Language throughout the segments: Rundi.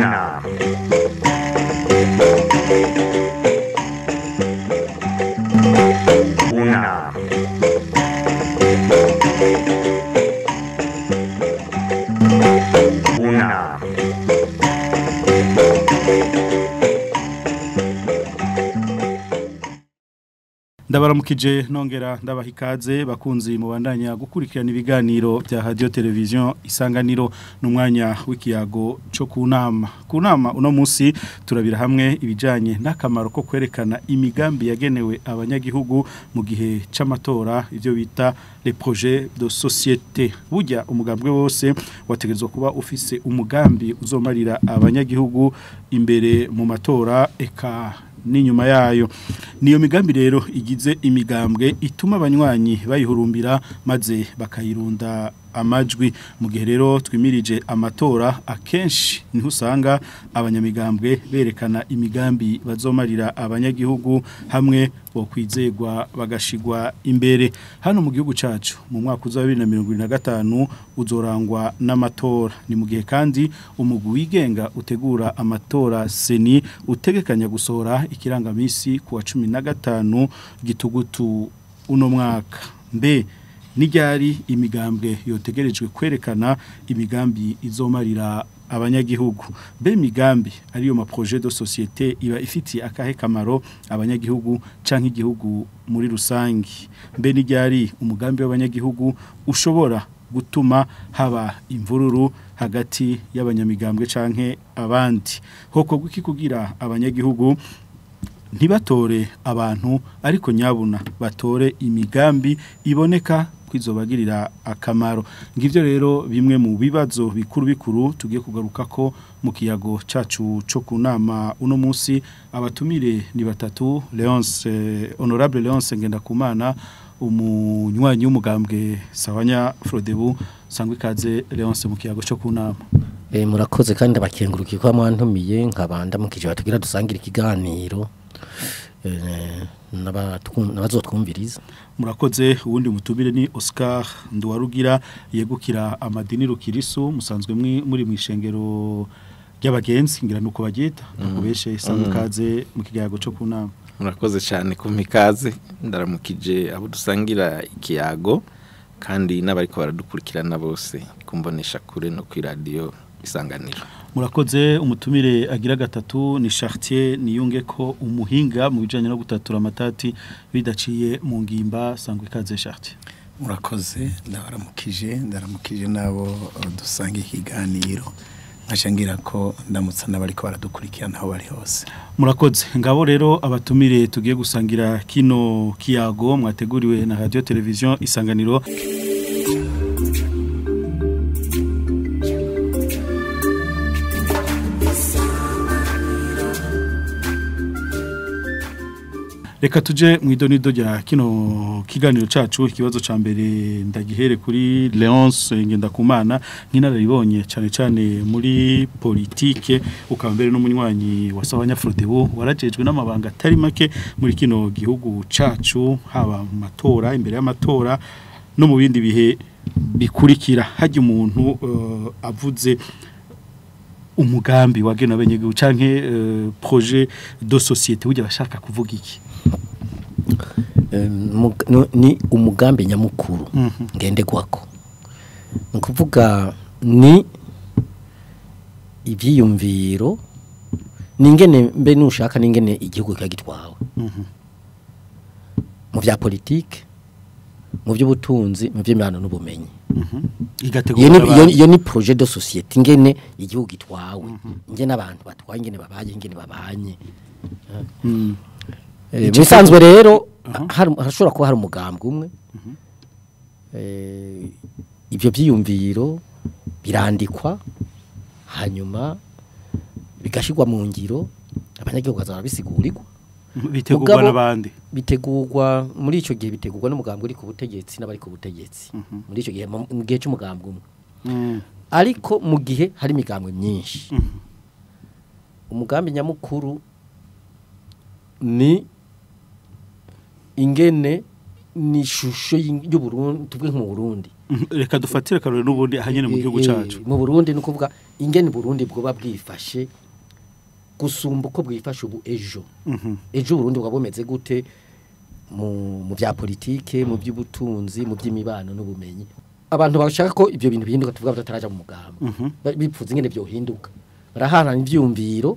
Una. Una. Una. Ndabaramukije nongera ndabaha ikaze bakunzi mubandanya gukurikirana ibiganiro bya radio television Isanganiro n'umwanya w'ikiyago cyo kunama uno munsi turabira hamwe ibijanye n'akamaro ko kwerekana imigambi yagenewe abanyagihugu mu gihe c'amatora ivyo bita les projets de société burya umugambwe wose wategezwe kuba ufise umugambi uzomarira abanyagihugu imbere mu matora eka n'inyuma yayo niyo migambi rero igize imigambwe ituma abanywanyi bayihurumbira maze bakayirunda amajwi mu gihe rero twimirije amatora akenshi niho usanga abanyamigambwe berekana imigambi bazomarira abanyagihugu hamwe bo kwizegwa bagashigwa imbere hano mu gihugu cacu mu mwaka wa 2025 uzorangwa n'amatora ni mu gihe kandi umugwi wigenga utegura amatora seni utegekanya gusohora ikirangamisi ku wa 15 gitugutu uno mwaka mbe nijyari imigambwe yotegerejwe kwerekana imigambi izomarira abanyagihugu be migambi ariyo ma projet de société iba ifiti akahe kamaro abanyagihugu canke igihugu muri rusangi mbe nijyari umugambi w'abanyagihugu ushobora gutuma haba imvururu hagati y'abanyamigambwe canke abandi hoko gwiki kugira abanyagihugu ntibatore abantu ariko nyabuna batore imigambi iboneka kwizobagirira akamaro ngivyo rero bimwe mu bibazo bikuru tugiye kugaruka ko mu kiyago cacu cyo kunama uno munsi abatumire ni batatu honorable Leonce Ngendakumana umunywanyi w'umugambwe Sawanya Frodebu sangwe kaze Leonce mu kiyago cyo kunama murakoze kandi abakengurukiye ko mwantumiye nkabanda mu kije batugira dusangira ikiganiro n'abazotwumviriza murakoze uwundi mutubire ni Oscar Nduwarugira yegukira amadini rukirisu musanzwe muri mwishengero ry'abagenzi ngira nuko bagita nakubeshe sangwe kaze mu kiyago cyo kunama murakoze cyane kumikaze ndaramukije abo dusangira ikiyago kandi n'abariko baradukurikirana bose kumbonesha kure no ku radio Isanganiro murakoze umutumire agira gatatu ni Chartier niyunge ko umuhinga mu bijanye no gutatura amatati bidaciye mu ngimba sangwe kaze Chartier murakoze ndaramukije nabo dusanga ikiganiro nkashangira ko ndamutsa n'abariko baradukurikirana aho bari hose murakoze ngabo rero abatumire tugiye gusangira kino kiyago mwateguriwe na radio television Isanganiro Reka tuje mwidonido rya kino kiganiro cacu ikibazo ca mbere ndagihere kuri Leonce Ngendakumana nk'inararibonye cyane muri politique ukaba mbere n'umunywanyi wa Sawanya Frodebu warajejwe n'amabanga atari make muri kino gihugu cacu haba mu matora imbere y'amatora no mu bindi bihe bikurikira haje umuntu avuze umugambi wagena abanyagihugu canke projet de société ujya bashaka kuvuga iki ni umugambi nyamukuru ngendegwako nukuvuga ni ivyiyumviro ningene mbe nushaka ningene igihugu kagitwawe mu vya politique mu by'ubutunzi mu by'imibano n'ubumenyi iyo ni projet de société ngene igihugu gitwawe ngene abantu batwaye ngene babaye ngene babanye bisanzwe rero harashobora kuba hari umugambwe umwe ibyo byiyumviro birandikwa hanyuma bigashirwa mu ngiro abanyagihugu bazaba bisigurirwa bitegurwa n'abandi bitegurwa muri ico gihe bitegurwa n'umugambwe uri ku butegetsi n'abari ku butegetsi muri ico gihe mu gihe cy'umugambwe umwe ariko mu gihe hari imigambwe myinshi umugambi nyamukuru ni ingene ni shusho y'Uburundi tuvuge mu Burundi reka dufatire karore n'ubundi ahanyene mu gihugu cacu mu Burundi no kuvuga ingene Burundi bwoba bwifashe gusumba uko bwifashe ubu ejo ejo Burundi bwabomeze gute mu bya politike mu by'ubutunzi mu by'imibano n'ubumenyi abantu bashaka ko ibyo bintu bihinduka tuvuga bataraja mu mugamba bipfuza ingene byo hinduka barahana ivyumviro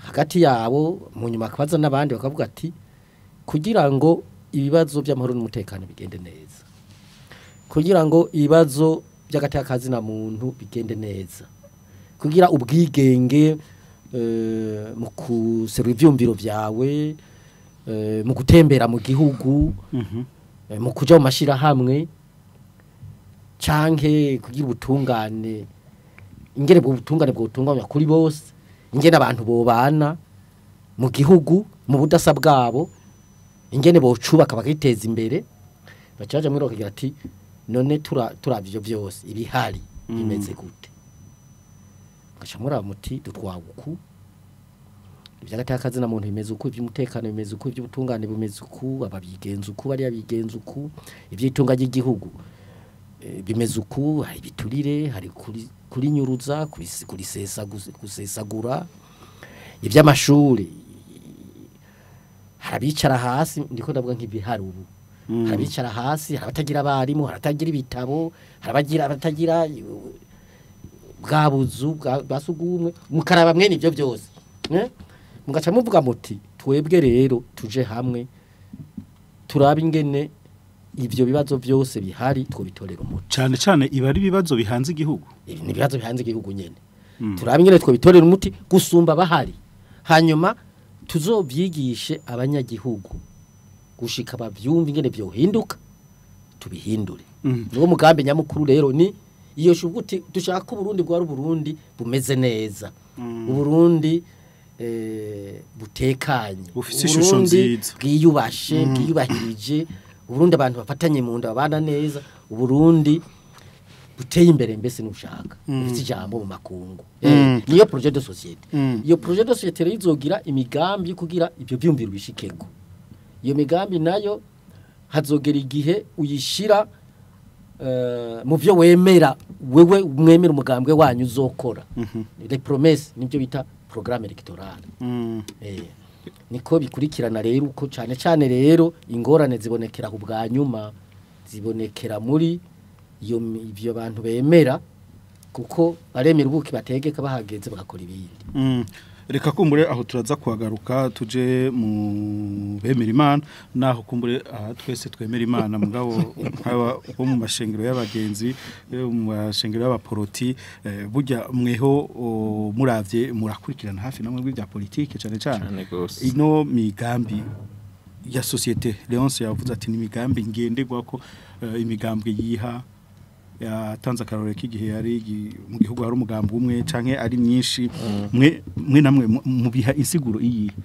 hagati yabo mu nyuma akabaza n'abandi bakavuga ati kugira ngo ibibazo by'amahoro n'umutekano bigende neza kugira ngo ibibazo by'agatakazi na muntu bigende neza kugira ubwigenge mu kuserura ivyumviro byawe mu gutembera mu gihugu mu kuja mu mashira hamwe canke kugira ubutungane ingene bwo butungane bwo butunganya kuri bose ingene abantu bobana mu gihugu mu budasa bwabo ingene bocubaka bakiteza imbere bacaje muri rokigira ati none turavyo byose ibihari bimeze gute gacha muri amuti dutwaguku iby'agatakazi na muntu bimeze uko iby'umutekano bimeze uko iby'ubutungane bimeze uko ababigenza uko bari abigenza uko iby'itunga ry'igihugu bimeze uko hari biturire hari kuri nyuruza kuri gusesagura iby'amashuri harabicara hasi ndiko ndavuga nk'ibihari ubu harabicara hasi harabatagira abarimu haratagira ibitabo harabagira abatagira bwabuzu basugumwe mukaraba mwene ibyo byose mugaca muvuga muti twebwe rero tuje hamwe turaba ingene ibyo bibazo byose bihari twobitorera umuti cyane cyane iba ari bibazo bihanze igihugu ni bibazo bihanze igihugu nyene turaba ingene twobitorera umuti gusumba bahari hanyuma tuzobyigishe abanyagihugu gushika bavyumva ingene byo hinduka tubihindure niwo mugambi nyamukuru rero ni iyo shuguti dushaka Burundi bwa Burundi bumeze neza Burundi butekanye bufite ishusho nziza bwiyubashe bwiyubahirije Burundi abantu bafatanye mu nda babana neza Burundi buteye imbere mbese nushaka bifite ijambo mu makungu niyo projet de société iyo projet de société rero izogira imigambi yo kugira ibyo byumviro bishikeko iyo migambi nayo hazogera igihe uyishira mu byo wemera wewe mwemera umugambwe wanyu uzokora les promesses nibyo bita programme électorale niko bikurikirana rero uko cyane cyane rero ingorane zibonekera ku bwa nyuma zibonekera muri ibyo bantu bemera kuko baremera ubuki bategeka bahageze bagakora ibindi reka kumbure aho turaza kuhagaruka tuje mu bemera Imana naho kumbure twese twemera Imana mugabo bo mu mashengero y'abagenzi mu mashengero y'abaporoti burya mweho muravye murakurikirana hafi namwe bw'ibya politike cyane cyane ino migambi ya societe Leonce yavuze ati ni migambi ngenderwa ko imigambwe yiha yatanze akarore k'igihe yari mu gihugu hari umugambi umwe canke ari myinshi mwe namwe mubiha insiguro iyi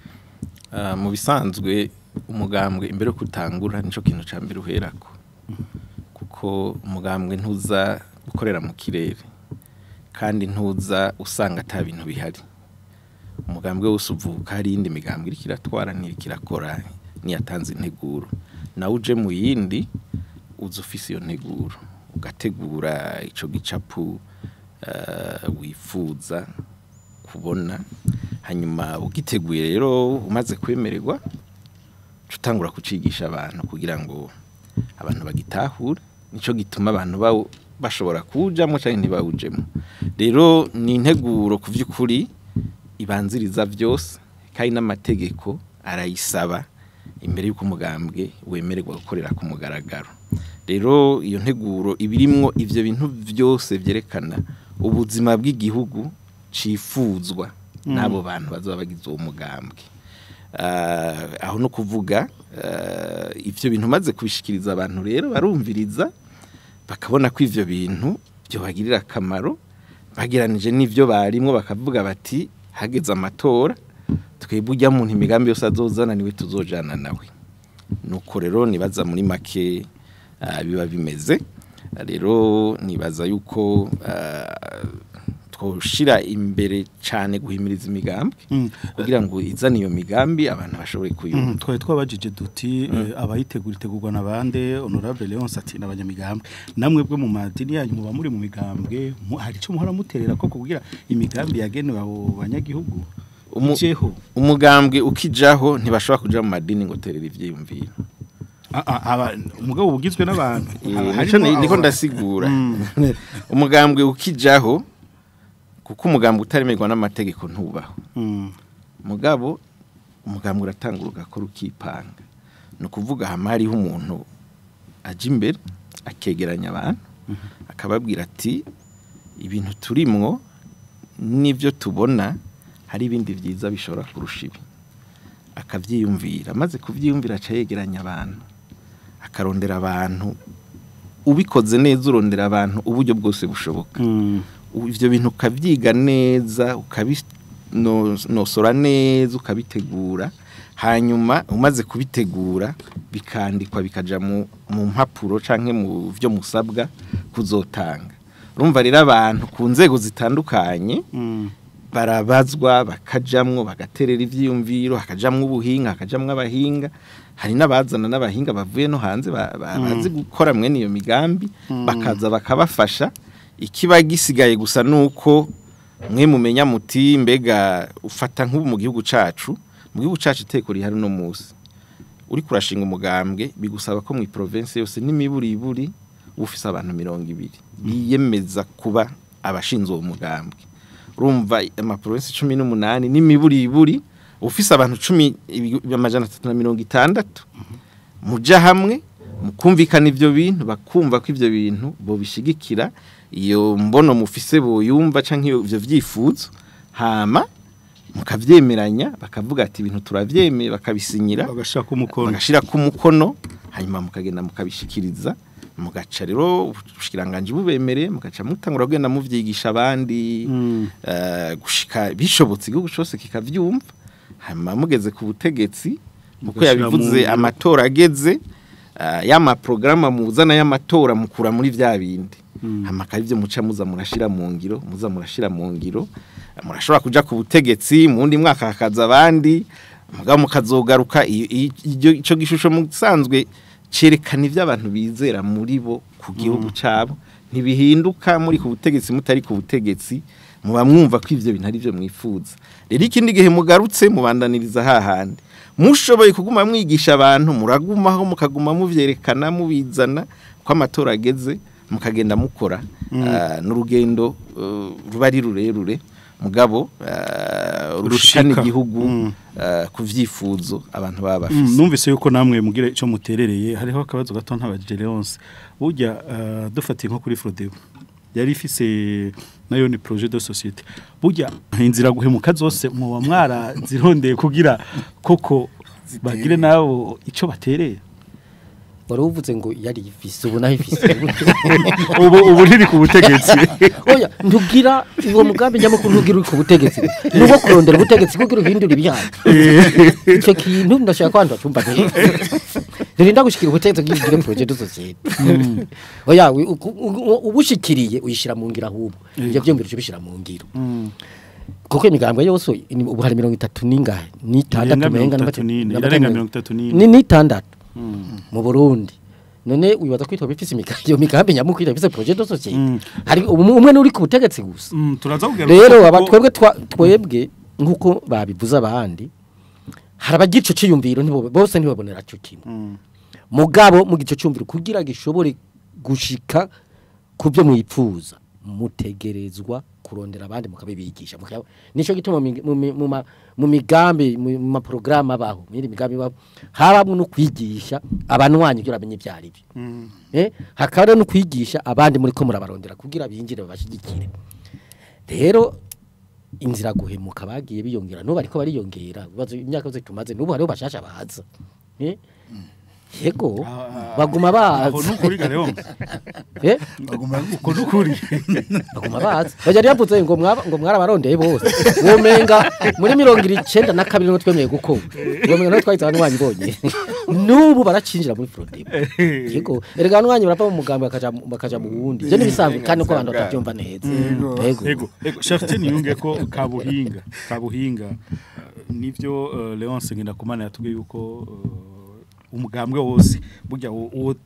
mu bisanzwe umugambwe imbere yo kutangura nico kintu ca mbere uherako kuko umugambwe ntuza gukorera mu kirere kandi ntuza usanga ata bintu bihari umugambwe wose uvuka hari indi migambwe iri kiratwara ntikirakora niyatanze integuro nawe uje mu yindi uzufise iyo nteguro ugategura ico gicapu wifuza kubona hanyuma ugiteguye rero umaze kwemererwa tutangura kucigisha abantu kugira ngo abantu bagitahure nico gituma abantu bashobora kujamo cyane ntibawujemo rero ni integuro kuvyukuri ibanziriza byose kandi n'amategeko arayisaba imbere y'uko umugambwe wemererwa gukorera ku mugaragaro rero iyo nteguro ibirimwo ivyo bintu byose byerekana ubuzima bw'igihugu cifuzwa nabo bantu bazoba bagize uwo mugambwe aho no kuvuga ivyo bintu maze kubishikiriza abantu rero barumviriza bakabona ko ivyo bintu byo bagirira akamaro bagiranije n'ivyo barimwo bakavuga bati hageze amatora twebwe ujya mu imigambi yose azozana niwe tuzojana nawe nuko rero nibaza muri make biba bimeze rero nibaza yuko twoshira imbere cyane guhimiriza imigambi kugira ngo izane iyo migambi abantu bashobore kuyumva. Twari twabajije duti abayitegura itegurwa nabande honorable Leonce ati nabanyamigambi namwe bwo mu madini yanyu muba muri mu migambwe hari ico muhora muterera ko kugira imigambi yagenewe abo banyagihugu umugambwe ukijaho ntibashobora kuja mu madini ngo terera ivyiyumviro. Umugabo ugizwe n'abantu niko ndasigura umugambwe ukijaho kuko umugambwe utaremerwa n'amategeko ntubaho mugabo umugambwe uratanga ugakora ukipanga no kuvuga hamariho umuntu aje imbere akegeranya abantu akababwira ati ibintu turimwo nivyo tubona hari ibindi vyiza bishobora kurusha ibi akavyiyumvira maze kuvyiyumvira aca yegeranya abantu akarondera abantu ubikoze neza urondera abantu uburyo bwose bushoboka ivyo bintu ukavyiga neza ukabinosora neza ukabitegura hanyuma umaze kubitegura bikandikwa bikaja mu mpapuro canke mu vyo musabwa kuzotanga. Urumva rero abantu ku nzego zitandukanye barabazwa bakajamwo bagaterera ivyiyumviro hakajamwo ubuhinga hakajamwo abahinga hari n'abazana n'abahinga bavuye no hanze bazi gukora mwene iyo migambi bakaza bakabafasha. Ikiba gisigaye gusa nuko mwe mumenya muti mbega ufata nk'ubu mu gihugu cacu iteko rihari no musi uri kurashinga umugambwe bigusaba ko mu province yose n'imiburiburi ufise abantu 200 biyemeza kuba abashinzwe uwo mugambwe. Urumva ama province 18 n'imiburiburi ufise abantu 10,360 muja hamwe mukumvikana ivyo bintu bakumva ko ivyo bintu bo bishigikira iyo mbono mufise bo yumva canke ivyo vyifuzo hama mukavyemeranya bakavuga ati ibintu turavyemeye bakabisinyira bagashira ku mukono hanyuma mukagenda mukabishikiriza mugaca rero ubushikiranganje bubemereye mugaca mutangura kugenda muvyigisha abandi gushika bishobotse igihugu cyose kikavyumva hanyuma mugeze ku butegetsi muko yabivuze amatora ageze yama programa muzana y'amatora mukura muri vya bindi hamakari byo muca muza murashira mu ngiro murashobora kuja ku butegetsi mu wundi mwaka hakaza abandi mugabo mukazogaruka ico gishusho musanzwe cerekana ivyo abantu bizera muri bo ku gihugu cabo ntibihinduka muri ku butegetsi mutari ku butegetsi muba mwumva ko ivyo bintu ari byo mwifuza. Rero ikindi gihe mugarutse mubandaniriza hahandi mushoboye kuguma mwigisha abantu muragumaho mukaguma muvyerekana mubizana ko amatora ageze mukagenda mukora n'urugendo ruba ari rurerure mugabo rushikana igihugu kuvyifuzo abantu baba bafise. Numvise yuko namwe mugira ico muterereye hariho akabazo gato ntabajije Leonce burya dufatiye nko kuri Frodebo yari ifise nayo ni projet de société burya inzira guhemuka zose mu mwara zirondeye kugira koko bagire nabo ico batereye wari uvuze ngo yari ifise ubu naho ifise ubu ntiri ku butegetsi oya ntugira uwo mugambi nyamakuru ntugira uri ku butegetsi nuko kurondera ubutegetsi kugira uhindura ibyaha icyo kintu ndashaka kwandwa cumba ntirinda gushikira ubutegetsi bw'igire projet de société oya ubushikiriye uyishira mu ngira ahubwo ibyo byongera cyo bishira mu ngiro kuko imigambwe yose ubu hari 30 ningahe ni 6 menga ni 6 mu Burundi none uyibaza kwitwa bifise iyo migambi nyamukwira bifise projet de société hari umwe n'uri ku butegetsi gusa rero abatwebwe nkuko babivuza abandi harabagico ciyumviro bose ntibabonera cyo kimwe mugabo mu gico cyumviro kugira gishobore gushika kubyo muyipfuza mutegerezwa kurondera abandi mukabibigisha nico gituma mu migambi mu programa baho miri migambi baho harabwo no kwigisha abanwanyi kugira bamenye byari byo hakaba no kwigisha abandi muri ko murabarondera kugira bingire babashigikire rero inzira guhemuka bagiye biyongera no bariko bariyongera bazo imyaka yose tumaze nubu hariho bashasha bahaza yego baguma bazi aho nukuri gareho baguma uko nukuri baguma bazi bajya yavuze ngo mwarabarondeye bose womenga muri 92 no twemeye guko womenga no twahita abanwanyi bonye nubu baracinjira muri fraude yego erega abanwanyi barapa mu mugambi bakaja mu wundi je nibisanzwe kandi ko abantu batavyumva neza yego Chartier niyunge ko kabuhinga nivyo Leonce Ngendakumana yatubwiye yuko umugambwe wose burya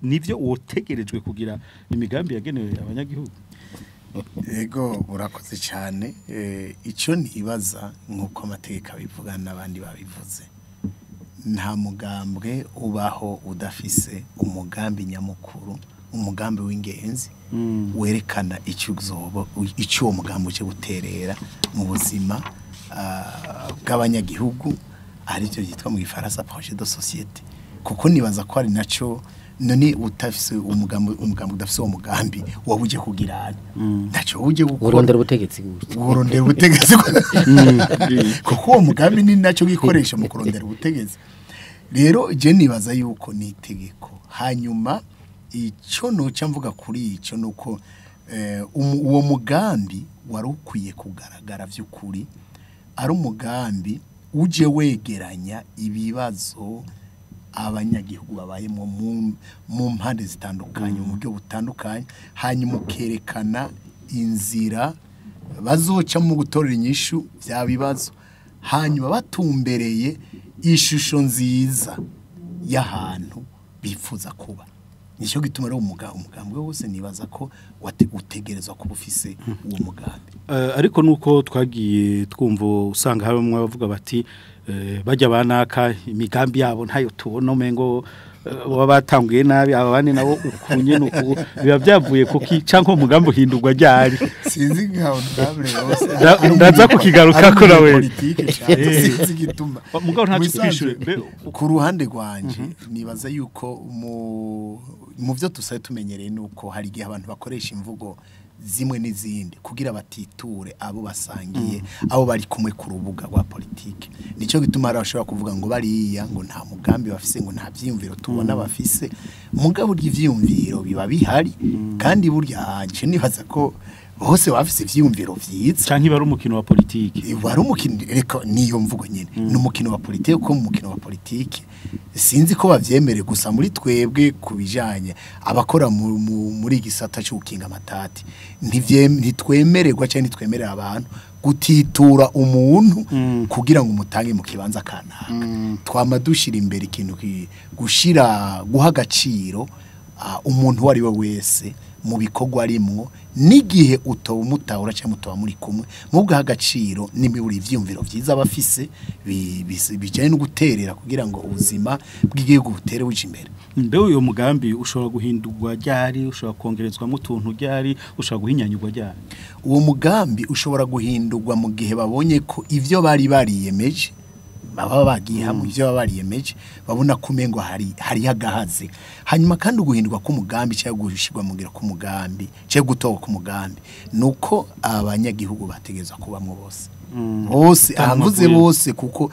nivyo wotegerejwe kugira imigambi yagenewe abanyagihugu. Yego urakoze cyane ico nibaza nkuko amategeko abivugana n'abandi babivuze nta mugambwe ubaho udafise umugambi nyamukuru umugambi w'ingenzi werekana icyo umugambi uje guterera mu buzima bw'abanyagihugu aricyo yitwa mu Gifaransa projet de société kuko nibaza ko ari naco none utafise umugambi udafise uwo mugambi wabuje kugirana naco uje gukora urondera ubutegetsi kuko uwo mugambi ni naco gikoresha mu kurondera ubutegetsi rero je nibaza yuko ni itegeko hanyuma ico noca mvuga kuri ico nuko uwo mugambi wari ukwiye kugaragara vy'ukuri ari umugambi uje wegeranya ibibazo abanyagihugu babayemo mu mpande zitandukanye mu buryo butandukanye hanyuma ukerekana inzira bazoca mu gutorera inyishu bya bibazo hanyuma batumbereye ishusho nziza y'ahantu bifuza kuba nicyo gituma rero umugambwe wose nibaza ko utegerezwa kuba ufise uwo mugambi ariko nuko twagiye twumva usanga habamwe bavuga bati bajya banaka imigambi yabo ntayo tubona umengo wabatanguye nabi abane nabo ukunye nuko biba byavuye kuki canko umugambi uhindurwa ryari sinzi nkaho ndabure yose ndaza kukigaruka ko nawe politike cyane sinzi gituma mugabo nta cyishure ku ruhande rwanje nibaza yuko mu byo tusaye tumenyereye nuko hari igihe abantu bakoresha imvugo zimwe n'izindi kugira batiture abo basangiye abo bari kumwe ku rubuga rwa politike nico gituma arashobora kuvuga ngo bariya ngo nta mugambi bafise ngo nta vyiyumviro tubona bafise mugabo ry'ivyiyumviro biba bihari kandi burya je nibaza ko bose bafise ivyiyumviro vyiza canke bari umukino wa politike bari umukino reka niyo mvugo nyene n'umukino wa politike ko mu mukino wa politike sinzi ko bavyemere gusa muri twebwe kubijanye abakora muri gisata cyo gukinga amatati ntitwemererwa cyane ntitwemerera abantu gutitura umuntu kugira ngo umutange mu kibanza kanaka twama dushira imbere ikintu guha agaciro umuntu wari we wese mu bikorwa arimwo n'igihe utoba umutahura cyangwa utoba muri kumwe mubwo agaciro n'imiburi ivyumviro vyiza bafise bijanye no guterera kugira ngo ubuzima bw'igihugu butere wije imbere mbe uyo mugambi ushobora guhindurwa ryari ushobora kongerezwamo utuntu ryari ushobora guhinyanyurwa ryari uwo mugambi ushobora guhindurwa mu gihe babonye ko ivyo bari bariyemeje baba bagiye hamwe ivyo baba bariyemeje babona kumengo hari hagahaze hanyuma kandi uguhindurwa k'umugambi cyangwa gushirwa mu ngira k'umugambi cyangwa gutoka k'umugambi nuko abanyagihugu bategeza kubamwe bose bose ahamvuze bose kuko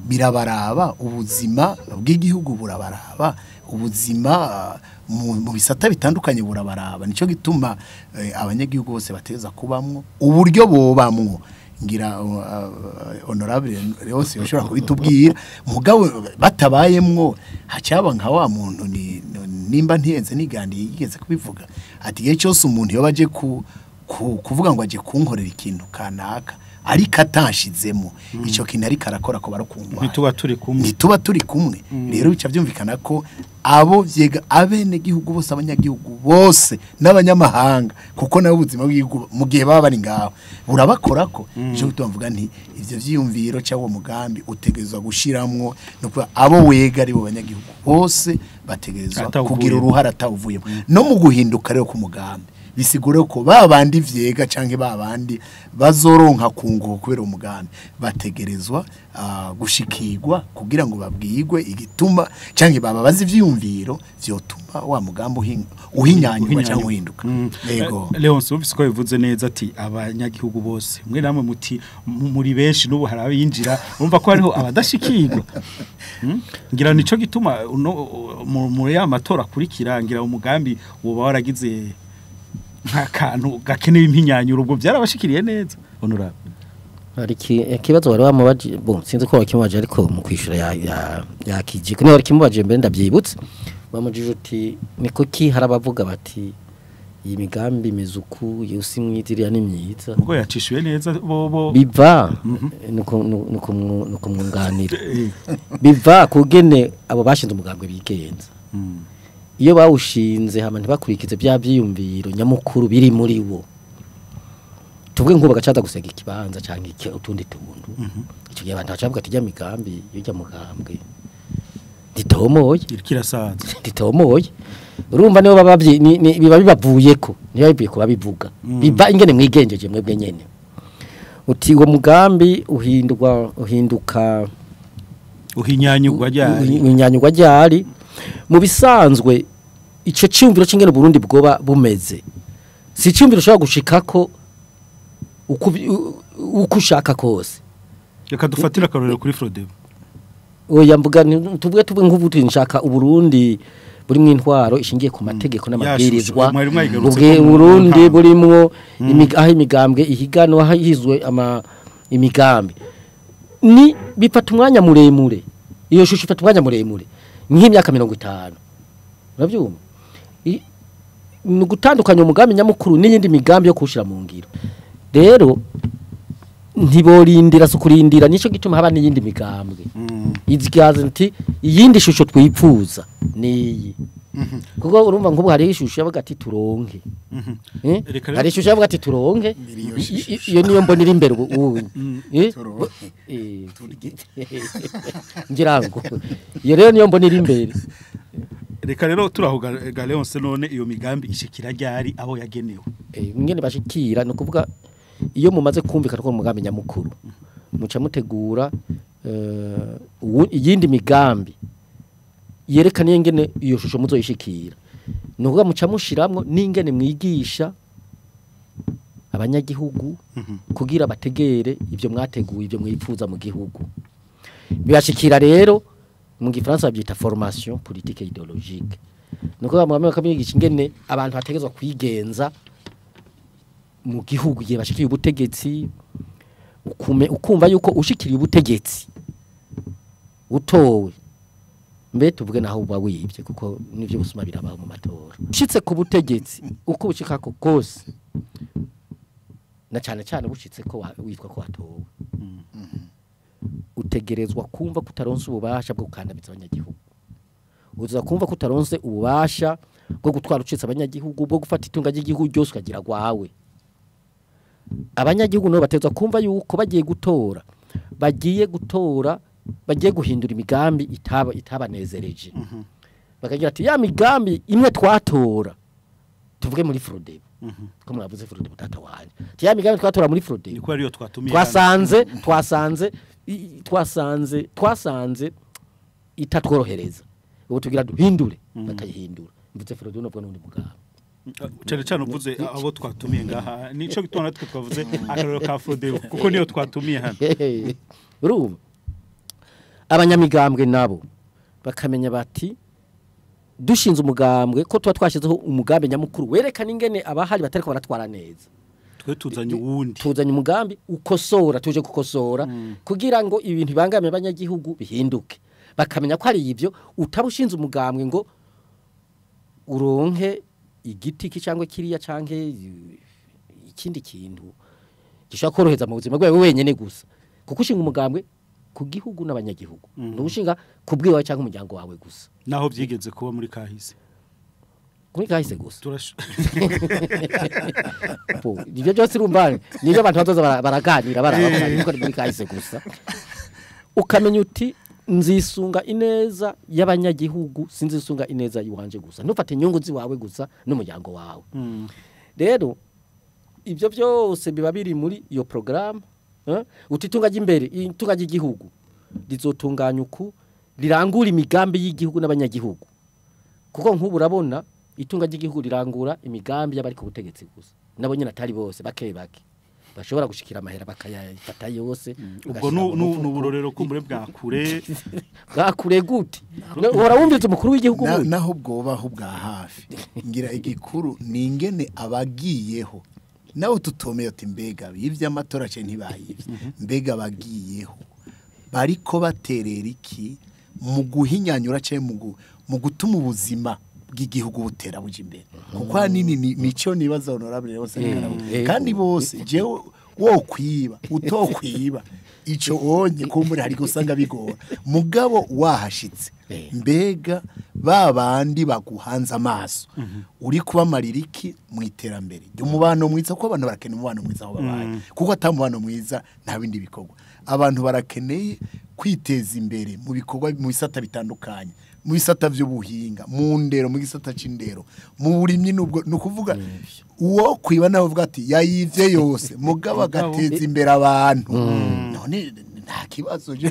birabaraba ubuzima bw'igihugu burabaraba ubuzima mu bisata bitandukanye burabaraba nico gituma abanyagihugu bose bateza kubamwe uburyo bobamwe ngira honorable yose yoshobora kubitubwira mugabo batabayemwo hacyaba nka wa muntu nimba ntiyenze nigandi yigeze kubivuga ati gihe cyose umuntu yo baje kuvuga ngo aje kunkorera ikintu kanaka ariko atashizemo ico kintu ari karakora ko barokungwa ntituba turi kumwe rero bica byumvikana ko abo vyega abene gihugu bose abanyagihugu bose n'abanyamahanga kuko nawe ubuzima bw'igihugu mu gihe baba bari ngaho burabakorako ico tuvuga nti ivyo vyiyumviro cyangwa mugambi utegerezwa gushiramwo no kuba abo wega ari bo banyagihugu bose bategerezwa kugira uruhara atawuvuyemo no mu guhinduka rero ku mugambi bisigure ko babandi vyega canke babandi bazoronka kunguko kubera umugambi bategerezwa gushikirwa kugira ngo babwirwe igituma canke bababaza ivyiyumviro vyotuma wa mugambi uhinyanyurwa canke uhinduka. Yego Leonce ufise ko bivuze neza ati abanyagihugu bose mwe namwe muti muri benshi n'ubu harabe yinjira urumva ko hariho abadashikirwa. Ngira nico gituma muri ya matora kurikira ngira umugambi woba waragize nkakantu gakeneye impinyanyuro ubwo byarabashikiriye neza honorable. Ikibazo wari wamubaje bon sinzi ko wakimubaje ariko mu kwishura ya kijiko ni wari kimubaje mbere ndabyibutse bamujije uti niko ki harabavuga bati iyi migambi mezuku yusi mwitiriya ni myiza ubwo yacishuye neza bo biva nuko mwunganira biva kugene abo bashinze umugambwe bigenza iyo bawushinze hama ntibakurikize bya byiyumviro nyamukuru biri muri wo tuvuge ngo bagacaza gusega ikibanza cyangwa iki utundi tuntu icyo gihe abantu bacavuga ati jya migambi yujya mugambwe ditomoye kirasaza ditomoye urumva nibo babavyi biba bibavuye ko niba bibiye kuba bivuga biba ingene mwigenjeje mwebwe nyene uti uwo mugambi uhinduka uhinyanyugwa ryari mu bisanzwe ico cyumviro cy'ingene Burundi bwoba bumeze si cyumviro ushobora gushikako uko ushaka kose. Reka dufatira akarorero kuri Frodebo. Oya mvuga tuvuge nk'ubu nshaka uburundi buri mu intwaro ishingiye ku mategeko n'amabwirizwa ubwe Burundi burimwo aho imigambwe ihiganwa hahizwe imigambi ni bifata umwanya muremure iyo shusho ifata umwanya muremure nk'imyaka 50 urabyumva ni gutandukanya umugambi nyamukuru n'iyindi migambi yo kushira mu ngiro rero ntiborindira sukurindira nico gituma haba n'iyindi migambwe izigaze nti iyindi shusho twipfuza niyi kuko urumva nk'ubu hari ishusho yavuga ati turonke hari ishusho yavuga ati turonke iyo niyo mbonira imbere ubu ngira ngo iyo rero niyo mbonira imbere. Reka rero turahuga Leonce none iyo migambi ishikira ryari aho yagenewe ngene bashikira no kuvuga iyo mumaze kumvikana ko umugambi nyamukuru muca mutegura iyindi migambi yerekana ingene iyo shusho muzoyishikira nuvuga muca mushiramwo n'ingene mwigisha abanyagihugu kugira bategere ivyo mwateguye ivyo mwipfuza mu gihugu bibashikira rero mu gifaransa babyita formation politique idéologique nuko bamwe bakabigisha ingene abantu bategezwa kwigenza mu gihugu gihe bashikiye ubutegetsi ukumva yuko ushikiriye ubutegetsi utowe mbe tuvuge naho uba wibye kuko nivyo busuma birabaho mu matora ushitse ku butegetsi uko bushika ko kose na cyane cyane bushitse ko witwa ko watowe utegerezwa kumva kutaronse ububasha bwo gukandamiza abanyagihugu uza kumva kutaronse ububasha bwo gutwara ucitse abanyagihugu bwo gufata itunga ry'igihugu ryose ukagira gwawe abanyagihugu no batezwa kumva yuko bagiye gutora bagiye guhindura imigambi itabanezereje bakagira ati ya migambi imwe twatora tuvuge muri Frodebo ko mwavuze Frodebo data wanje ya migambi twatora muri Frodebo niko ariyo twatumiye twasanze itatworohereza ubu tugira duhindure bakayihindura mvuze Frodebo no bwo n'undi mugambi cyane uvuze abo twatumiye ngaha nico gitona natwe twavuze akarero ka Frodebo kuko niyo twatumiye hano urumva abanyamigambwe nabo bakamenya bati dushinze umugambwe ko tuba twashizeho umugambi nyamukuru werekana ingene abahari batariko baratwara neza twe tuzanye umugambi ukosora tuje gukosora kugira ngo ibintu bibangamiye abanyagihugu bihinduke bakamenya ko ari ivyo utabushinze umugambwe ngo uronke igiti cyangwa kiriya canke ikindi kintu gishaka koroheza mu buzima bwawe wenyene gusa kuko ushinga umugambwe ku gihugu n'abanyagihugu n'ubushinga kubwiwa cyangwa umuryango wawe gusa naho byigeze kuba muri kahise gusa ibyo byose rumbane niyo abantu bazoza baraganira barabakora muri kahise gusa ukamenya uti nzisunga ineza y'abanyagihugu sinzisunga ineza yiwanje gusa ntufate inyungu ziwawe gusa n'umuryango wawe rero ibyo byose biba biri muri iyo programme utitunga ry'imbere itunga ry'igihugu rizotunganya uku rirangura imigambi y'igihugu n'abanyagihugu kuko nk'ubu urabona itunga ry'igihugu rirangura imigambi y'abari ku butegetsi gusa nabo nyine atari bose bake bashobora gushikira amahera bakayafata yose ubwo n'uburorero kumbure bwakure gute uhora wumvise umukuru w'igihugu naho bwobaho bwa hafi ngira igikuru ni ingene abagiyeho nawe tutomeye ati mbega bivye amatora cye ntibayivye mbega bagiyeho bariko baterera iki mu guhinyanyura cye mu gutuma ubuzima bw'igihugu butera buje imbere kuko hanini nico nibaza honorable bose kandi bose jewe wo kwiba utokwiba ico onye kumbure hari gusanga bigora mugabo wahashitse mbega babandi baguhanza amaso uri kubamarira iki mu iterambere umubano mwiza ko abantu barakene umubano mwiza aho babaye kuko atamubano mwiza nta bindi bikorwa abantu barakeneye kwiteza imbere mu bikorwa mu bisata bitandukanye mu bisata by'ubuhinga mu ndero mu gisata c'indero mu burimyi nubwo nukuvuga uwo kwiba nawe uvuga ati yayivye yose mugabo agateza imbere abantu none nta kibazo je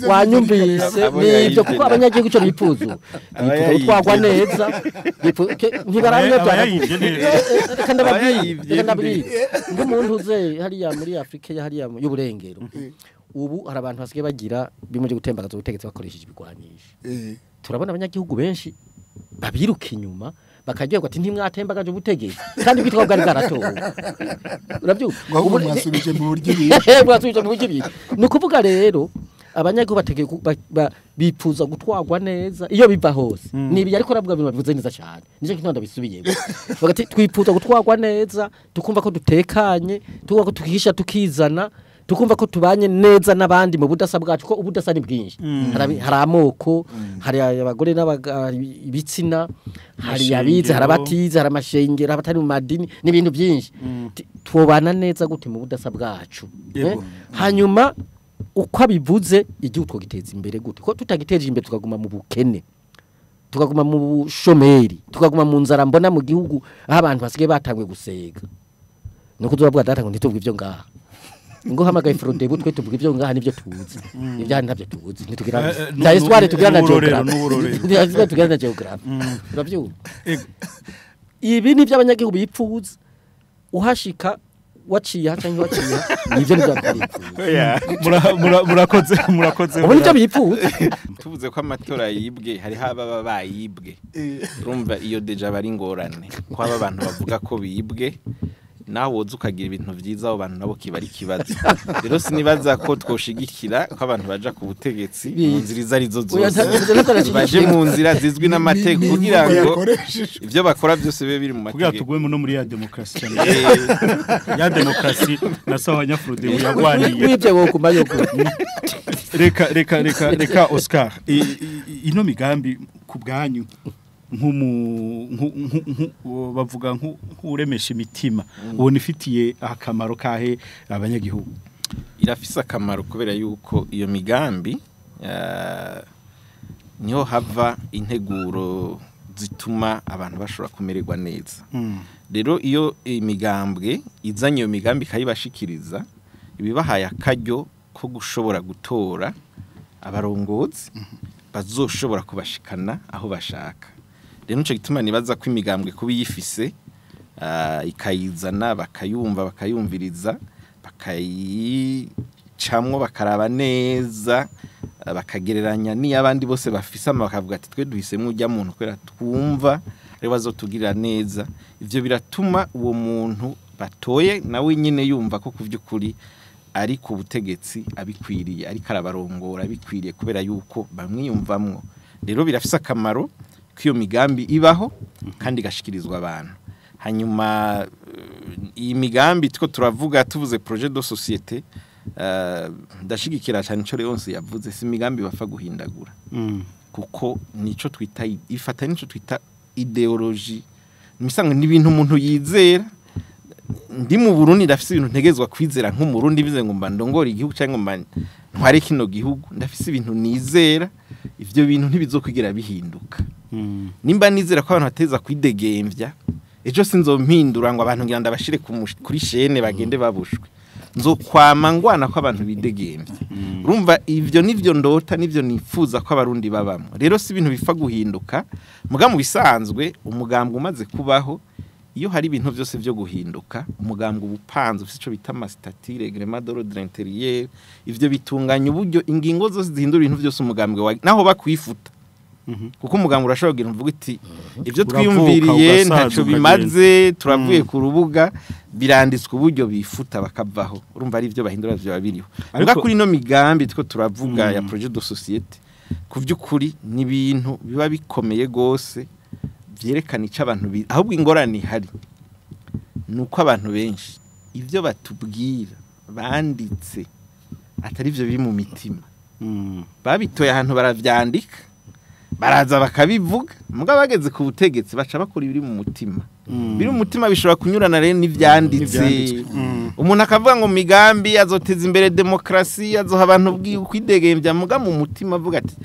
wanyumvise nibyo kuko abanyagihugu ico bifuza twagwa neza ntibaramye byandabiri nk'umuntu uze hariya muri Afrika hariya y'uburengero ubu hari abantu basigaye bagira bimuje gutembagaza ubutegetsi bakoresheje ibigwanisho turabona abanyagihugu benshi babiruka inyuma bakajya ati ntimwatembagaje ubutegetsi kandi bitwa bwari bwaratowe urabyumva ubu mwasubije mu buryo bibiri nukuvuga rero abanyagihugu bategeye bifuza gutwagwa neza iyo biva hose nibi ariko rabwa bintu bivuze neza cyane nico kintu ndabisubiyemo bagati twifuza gutwagwa neza tukumva ko dutekanye tukumva ko tukihisha tukizana tukumva ko tubanye neza n'abandi mu budasa bwacu ko ubudasa ni bwinshi hari amoko hari abagore n'ibitsina hari abize hari abatize hari amashengero abatari mu madini n'ibintu byinshi tubana neza gute mu budasa bwacu hanyuma uko abivuze igihugu twagiteza imbere gute ko tutagiteje imbere tukaguma mu bukene tukaguma mu bushomeri tukaguma mu nzara mbona mu gihugu aho abantu basigaye batangwe gusega nuko tubavuga datango ntituvuga ivyo ngaha ngo hamagaye Frode butwe tuvuga ivyo ngaha nivyo tuzi ivyo ntabyo tuzi ntitugira nda histoire tugira na geography tugira na geography uravyumva ibi nivyo abanyagihugu bipfuza uhashika waciye cyangwa waciye nivyo murakoze ubu nivyo bipfuza tuvuze ko amatora yibwe hari haba bayibwe urumva iyo deja bari ngorane ko aba abantu bavuga ko bibwe nawe woza ukagira ibintu byiza abo bantu nabo kiba ari kibazo rero sinibaza ko twoshigikira ko abantu baja ku butegetsi mu nzira izarizo zose baje mu nzira zizwi n'amategeko kugira ngo ivyo bakora byose bibe biri mu mategeko kugira tugwemo no muri ya demokrasi ya demokrasi nasawa nyafrude yagwaniye wibye wo kumayo reka Oscar ino migambi ku bwanyu bavuga nk'uremesha imitima ubona ifitiye akamaro kahe abanyagihugu irafise akamaro kubera yuko iyo migambi niho hava integuro zituma abantu bashobora kumererwa neza rero iyo imigambwe izanye iyo migambi kayibashikiriza ibibahaye akaryo ko gushobora gutora abarongozi bazoshobora kubashikana aho bashaka rero nico gituma nibaza ko imigambwe kubi yifise ikayizana bakayumva bakayumviriza bakayicamwo bakaraba neza bakagereranya ni abandi bose bafise bakavuga ati twe duhisemo ujya muntu kwera twumva rero bazotugirira neza ivyo biratuma uwo muntu batoye nawe nyine yumva ko kuvyukuri ari ku butegetsi abikwiriye ariko arabarongora abikwiriye kubera yuko bamwiyumvamwo rero birafise akamaro k'iyo migambi ibaho kandi gashikirizwa abantu hanyuma iyi migambi two turavuga tuvuze projet de société ndashigikira cyane cyo yonse yavuze si migambi bafa guhindagura kuko nico twita ifata nico twita ideologie misanga n'ibintu umuntu yizera ndi mu Burundi ndafise ibintu ntegezwa kwizera nk'umurundi bize ngo mbandongora igihugu cyangwa mba ntware kino gihugu ndafise ibintu nizera ivyo bintu ntibizokwigira bihinduka nimba nizera ko abantu bateza kwidegemvya ejo sinzompindura ngo abantu ngira ndabashire kuri shene bagende babushwe nzokwama ngwana ko abantu bidegembye urumva ivyo nivyo ndota nivyo nifuza ko abarundi babamo rero si ibintu bifa guhinduka muga mu bisanzwe umugambwe umaze kubaho iyo hari ibintu byose byo guhinduka umugambwe ubupanze ufite ico bita mastatire reglement d'ordre intérieur ivyo bitunganya uburyo ingingo zose zihindura ibintu byose umugambwe naho bakwifuta kuko umugambwe urashobora kugira mvuga iti ivyo twiyumviriye ntaco bimaze turavuye ku rubuga biranditswe uburyo bifuta bakavaho urumva ari ivyo bahindura byo babiriho muga kuri no migambi two turavuga ya projet de société ku by'ukuri ni ibintu biba bikomeye gose byerekana ico abantu ahubwo ingorane hari nuko abantu benshi ivyo batubwira banditse atari byo biri mu mitima babitoye ahantu baravyandika baraza bakabivuga muga bageze ku butegetsi baca bakora ibiri mu mutima biri mu mutima bishobora kunyurana rero n'ivyanditse umuntu akavuga ngo migambi azoteza imbere demokrasi azoha abantu kwidegembya muga mu mutima avuga ati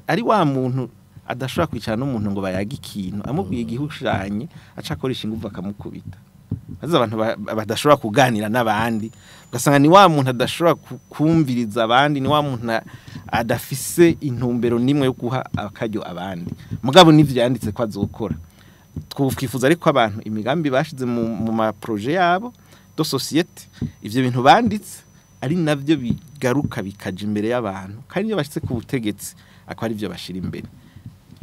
ari wa muntu adashobora kwicara n'umuntu ngo bayaga ikintu amubwiye igihushanye aca akoresha ingufu akamukubita aza abantu badashobora kuganira n'abandi ugasanga ni wa muntu adashobora kumviriza abandi ni wa muntu adafise intumbero nimwe yo guha akaryo abandi mugabo nivyo yanditse ko azokora twifuza ariko abantu imigambi bashize mu ma projet yabo do société ivyo bintu banditse ari navyo bigaruka bikaje imbere y'abantu kandi iyo bashitse ku butegetsi akwa ari byo bashira imbere.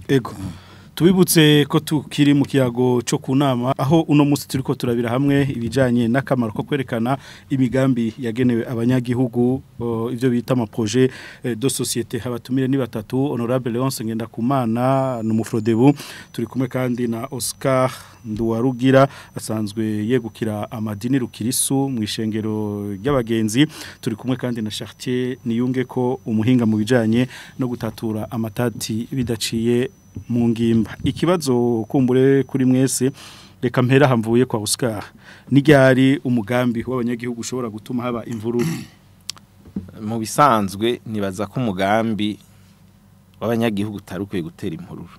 Ego tubibutse ko tukiri mu kiyago cyo kunama aho uno munsi turiko turabira hamwe ibijanye n'akamaro ko kwerekana imigambi yagenewe abanyagihugu ivyo bita ama projet de société habatumire ni batatu honorable Leonce Ngendakumana n'umufrodebu turi kumwe kandi na Oscar Nduwarugira asanzwe yegukira amadini rukirisu mu ishengero ry'abagenzi turi kumwe kandi na Chartier niyunge ko umuhinga mu bijanye no gutatura amatati bidaciye mu ngimba ikibazo kumbure kuri mwese reka mpera hamvuye kwa Oscar n'iryari umugambi w'abanyagihugu ushobora gutuma haba imvururu mu bisanzwe nibaza ko umugambi w'abanyagihugu tarukuye gutera imvururu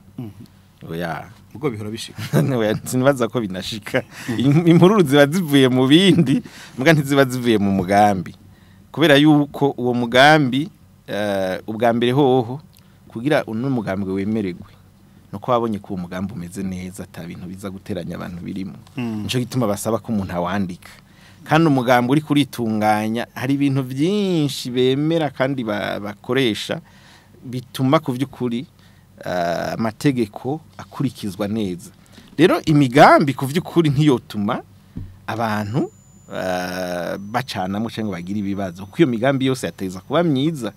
oya ubwo bihora bishika nibaza ko binashika imvururu ziba zivuye mu bindi muga ntiziba zivuye mu mugambi kubera yuko uwo mugambi ubwa mbere hoho kugira uno mugambi wemererwe nuko wabonye ko umugambi umeze neza ata bintu biza guteranya abantu birimo nico gituma basaba ko umuntu awandika kandi umugambi uri kuritunganya hari ibintu byinshi bemera kandi bakoresha bituma ku by'ukuri amategeko akurikizwa neza rero imigambi ku by'ukuri ntiyotuma abantu bacanamo cyangwa bagira ibibazo kuko iyo migambi yose yateza kuba myiza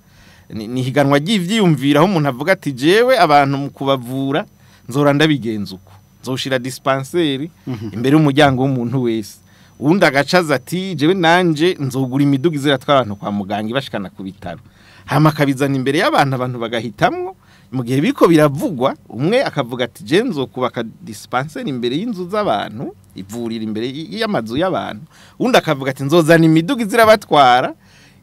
ni higanwa ry'ivyiyumvira aho umuntu avuga ati jewe abantu mu kubavura nzora ndabigenza uko nzoshira dispensaire imbere y'umuryango w'umuntu wese uwundi agacaza ati jewe nanje nzogura imiduga iziratwara abantu kwa muganga ibashikana ku bitaro hama kabizana imbere y'abantu bagahitamwo mu gihe biko biravugwa umwe akavuga ati je nzokubaka dispensaire imbere y'inzu z'abantu ivurira imbere y'amazu y'abantu uwundi akavuga ati nzozana imiduga izirabatwara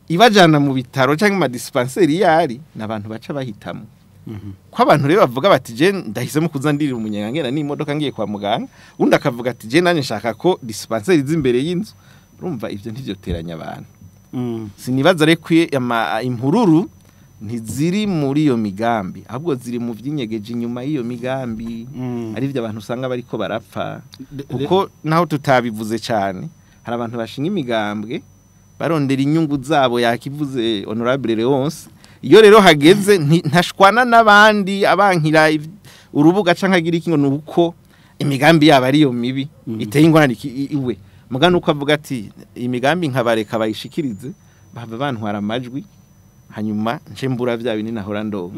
ibajana mu bitaro cyangwa ma dispensaire yari nabantu baca bahitamo ko abantu rero bavuga bati je ndahisemo kuzandirira umunyangera n'imodoka ngiye kwa muganga undi akavuga ati je nanye nshaka ko dispensaire izimbere y'inzu urumva ivyo ntivyo teranya abantu sinibaza reko impururu ntiziri muri iyo migambi ahubwo ziri mu vyinyegeje inyuma y'iyo migambi ari byo abantu usanga bariko barapfa kuko naho tutabivuze cyane hari abantu bashinga imigambwe barondera inyungu zabo yakivuze honorable Leonce iyo rero hageze ntashwana n'abandi abankira urubuga canka gira ikingo nuko imigambi yaba ari yo mibi iteye ingorane iwe mugana uko avuga ati imigambi nkabareka bayishikirize bava bantwara amajwi hanyuma nshembura bya bini nahora ndo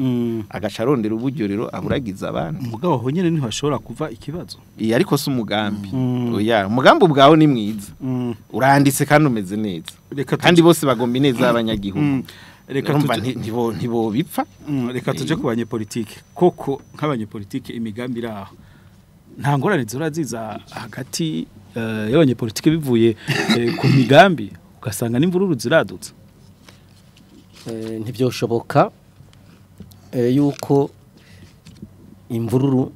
agaca arondera uburyo rero aburagiza abantu mugabo ho nyene niho ashobora kuva ikibazo ariko si umugambi oya umugambi ubwaho ni mwiza uranditse kandi umeze neza kandi bose bagomba ineza abanyagihugu reka ntibo bipfa reka tuje ku banyepolitike koko nk'abanyepolitike imigambi raho nta ngorane ziraziza hagati y'abanyepolitike bivuye ku migambi ugasanga n'imvururu ziradutse ntibyoshoboka yuko imvururu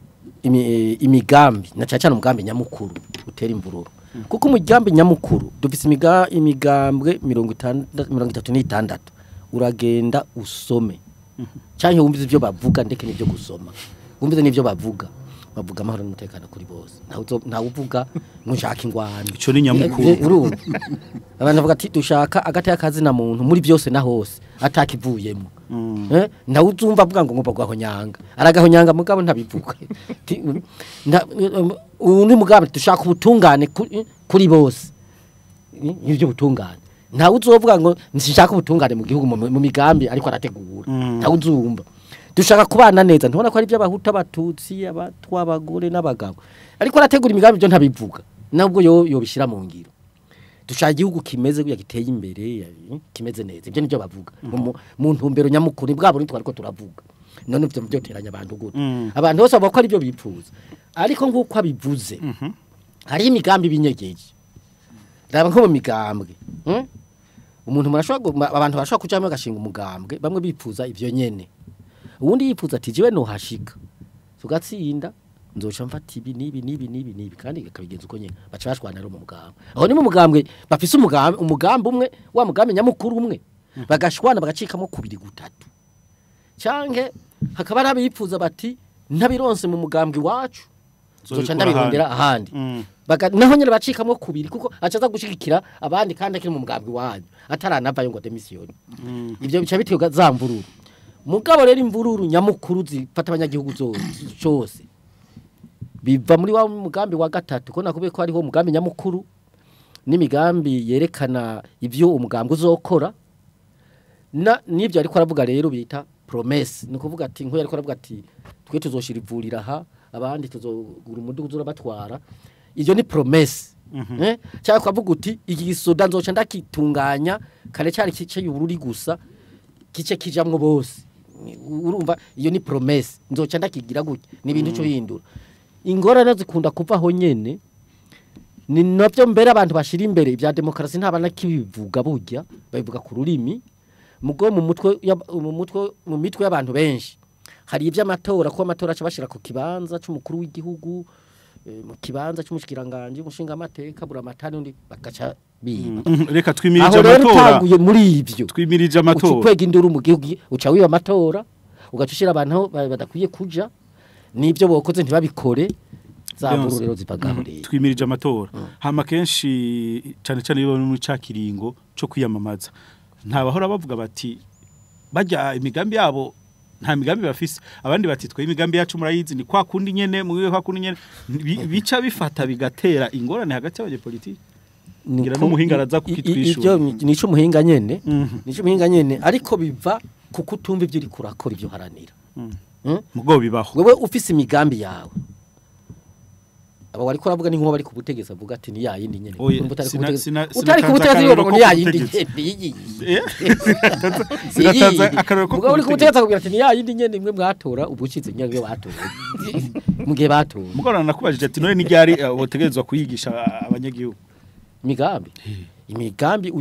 imigambi na cyane umugambi nyamukuru utera imvururu kuko umugambi nyamukuru dufise imigambwe 36 uragenda usome cyane wumvize ibyo bavuga ndeke n'ibyo gusoma wumvize n'ibyo bavuga amahoro n'umutekano kuri bose ntawe uvuga ntushaka ingwano ico ni nyamukuru abantu bavuga ati dushaka agati y'akazi na muntu muri byose na hose atakivuyemo nawe uzumva avuga ngo ngomba guhonyanga aragahonyanga mugabo ntabivuga undi mugabo dushaka ubutungane kuri bose ibyo butungane ntawe uzovuga ngo nshaka ubutungane mu gihugu mu migambi ariko arategura ntawe uzumva dushaka kubana neza ntubona ko ari by'abahuta abatutsi abatwa abagore n'abagabo ariko arategura imigambi byo ntabivuga nabwo yo bishira mu ngiro dushaka igihugu kimeze kuya giteye imbere kimeze neza ibyo nibyo bavuga mu ntumbero nyamukuru bwabo nitwa ariko turavuga none byo byoteranya abantu gute abantu bose bako ari byo bipfuza ariko nguko abivuze hari imigambi binyegeje raba nko mu migambwe umuntu abantu bashaka kujamo gashinga umugambwe bamwe bipfuza ivyo nyene ubundi yipfuza ati jiwe no hashika tugatsinda nzoca mfata ibi nibi kandi akabigenza uko nyene baca bashwana rero mu mugambwe aho ni mu mugambwe bafise umugambi umwe wa mugambi nyamukuru umwe bagashwana bagacikamo kubiri gutatu canke hakaba arabipfuza bati ntabironse mu mugambwe wacu zoca ndabirondera ahandi naho nyene bacikamo kubiri kuko acaza gushigikira abandi kandi akiri mu mugambwe wanyu ataranavayo ngo demission ivyo bica bitega zambururu mugabo rero imvururu nyamukuru zifata abanyagihugu cyose biva muri wa mugambi wa gatatu ko nakubwiye ko hariho umugambi nyamukuru n'imigambi yerekana ivyo umugambi uzokora n'ibyo ariko aravuga rero bita promesse ni kuvuga ati nko ariko aravuga ati twe tuzoshira ivurira aha abandi tuzogura umudugu uzurabatwara ivyo ni promesse cyangwa kwavuga uti iki gisoda nzoca ndakitunganya kare cyari kice y'ubururi gusa kice kijamwe bose urumva iyo ni promesse nzoca ndakigira gutya ni ibintu cyo hindura ingorane zikunda kuvaho nyene ni navyo mbere abantu bashira imbere ibya demokrasi ntabana kibivuga burya babivuga ku rurimi mugo mu mitwe y'abantu benshi hari iby'amatora ko amatora acabashira ku kibanza c'umukuru w'igihugu mu kibanza c'umushikiranganje umushinga amateka buramatani undi bakaca biba reka twimirije amatora muri ibyo twimirije amatora ukwega induru mu gihugu uca wiba amatora ugacushira abantu badakwiye kuja nibyo bokoze ntibabikore zaburu rero zipagaho rero twimirije amatora hama kenshi cyane iyo mu cakiringo cyo kwiyamamaza ntabahora bavuga bati bajya imigambi yabo nta migambi bafise abandi bati twe imigambi yacu murayizi ni kwa kundi nyene mugiye kwa kundi nyene bica bifata bigatera ingorane hagati y'abanyepolitiki ngira no muhinga araza kukitwishura ibyo nico muhinga nyene nico muhinga nyene ariko biva kukutumva ibyo uri kurakora ibyo haranira mugo bibaho wewe ufise imigambi yawe aba wari koravuga ni nko bari ku butegetsi avuga ati ni yayindi nyene utari ku butegetsi ngo ni yayindi nyene mugo uri ku butegetsi avuga ati ni yayindi nyene imwe mwatora ubushitse nyage batora mugihe batora mugo nakubajije ati none ni ryari botegerezwa kuyigisha abanyagihugu imigambi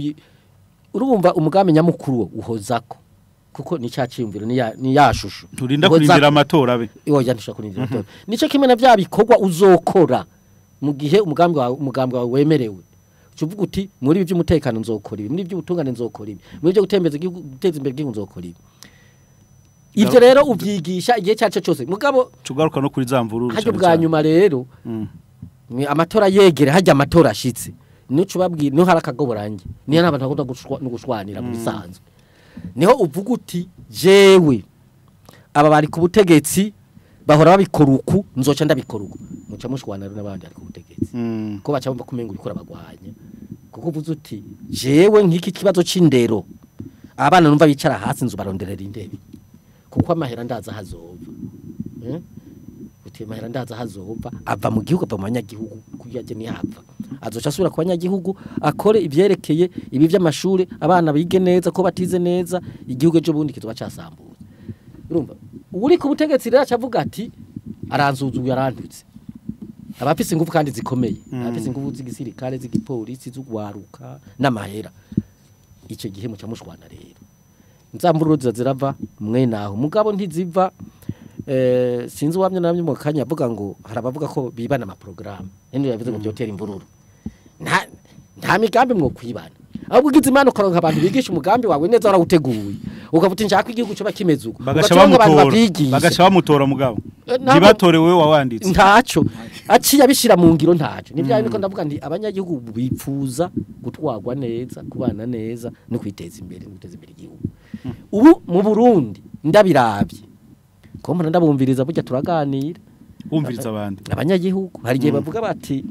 urumva umugambi nyamukuru uhozako kuko ni cyaciyumviro ni yashusho turinda kurindira amatora be oya ndishaka kurindira amatora nico kimwe na bya bikorwa uzokora mu gihe umugambi wawe wemerewe uvuga uti muri ibyo umutekano nzokora ibi muri ibyo ubutungane nzokora ibi muri ibyo gutembeza igihugu guteza imbere igihugu nzokora ibi ibyo rero ubyigisha igihe cyacu cyose mugabo tugaruka no kuri zamvururu haje bwa nyuma rero amatora yegere hajya amatora ashitse nico babwira no harakagoborange niyo nabantu bakunda gushwanira mu bisanzwe niho uvuga uti jewe aba bari ku butegetsi bahora babikora uku nzoca ndabikora uku muca mushwana n'abandi ari ku butegetsi ko baca bumva kumenga ubikora bagwanya kuko uvuze uti jewe nk'iki kibazo c'indero abana numva bicara hasi nzu baronderera indebe kuko amahera ndaza hazova mahera ndaza hazova ava mu gihugu ava mu banyagihugu kuyaje ni hava azoca asubira ku banyagihugu akore ivyerekeye ibi by'amashuri abana bige neza ko batize neza igihugu ejo bundi kizoba casambuza urumva uri ku butegetsi rero acavuga ati aranzuzuye arandutse abafise ingufu kandi zikomeye abafise ingufu z'igisirikare z'igipolisi z'ugwaruka n'amahera ico gihe muca mushwana rero nzambururo zirava mwe naho mugabo ntiziva sinzi uwamye namye mu kanya avuga ngo harabavuga ko bibana ama program ende yavuze ngo byotera imvururu nta migambi mwo kwibana ahubwo ugize imana ukaronka abantu bigisha umugambi wawe neza warawuteguye ukavuta nshaka igihugu cyo bakimeze uko bagaca bamutora mugabo ntibatorewe wawanditse ntaco aciye abishira mu ngiro ntaco nivyo niko ndavuga nti abanyagihugu bipfuza gutwagwa neza kubana neza no kwiteza imbere igihugu ubu mu Burundi ndabiravye ko mpana ndabumviriza burya turaganira umviriza abandi abanyagihugu hari gihe bavuga bati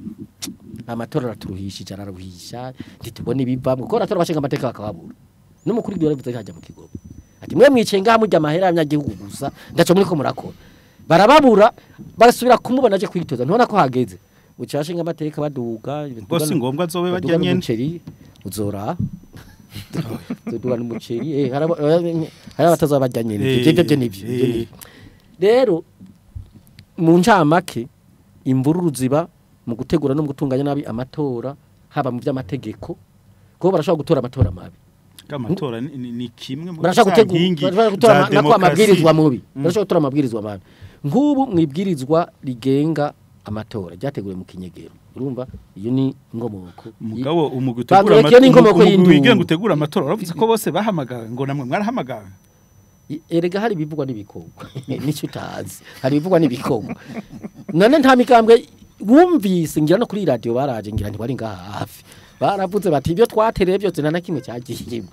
amatora araturuhishije araruhisha ntitubone ibivamwe ko aratora bashinga amateka bakababura n'umukuru w'igihugu yavuze hajya mu kigobe ati mwe mwicenga hamujya amahera y'abanyagihugu gusa ndaco muri ko murakora barababura basubira kumubona aje kwitoza ntubona ko hageze ucashinga amateka baduga bose ngombwa zobe bajya nyene uzora tuduga n'umuceri hari abataza bajya nyene byo nivyo rero mu ncamake imvururu ziba mu gutegura no mu gutunganya nabi amatora haba mu by'amategeko ko barashobora gutora amatora mabi amatora ni kimwe mu barashobora gutora nako amabwirizwa mubi barashobora gutora amabwirizwa mabi nk'ubu mwibwirizwa rigenga amatora ryateguwe mu kinyegero urumva iyo ni ingomoko mugabo umugutegura amatora wigenga gutegura amatora uravuze ko bose bahamagawe ngo namwe mwarahamagawe erega hari bivugwa n'ibikorwa nicyo utazi hari bivugwa n'ibikorwa none nta migambwe wumvise ngira no kuri radio baraje ngira ntibari ngaha hafi baravuze bati ibyo twatereye byose nta nakimwe cyagiyemo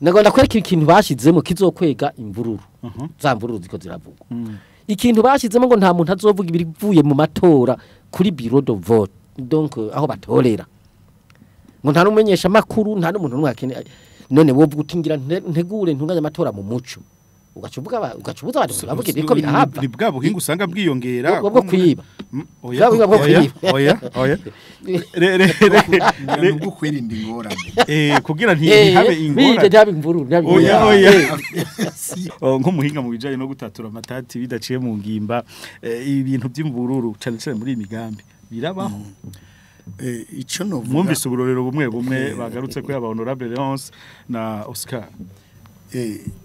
nagonda kwereka ikintu bashizemo kizokwega imvururu za mvururu ziko ziravugwa ikintu bashizemo ngo nta muntu azovuga ibivuye mu matora kuri bureau de vote donc aho batorera ngo nta numenyesha makuru nta n'umuntu numwe akene none wo gutingira ntegure ntunganya amatora mu muco ugacubuza abantu bavuga ko birahaba ni bwa buhinga usanga bwiyongera bwo kwiba oya bwo kwirinda ingorane kugira ntihabe ingorane oya nk'umuhinga mu bijanye no gutatura amatati bidaciye mu ngimba ibintu by'imbururu cyane cyane muri imigambi birabaho ico no mwumvise uburorero bumwe bagarutse ko yaba honorable Leonce na Oscar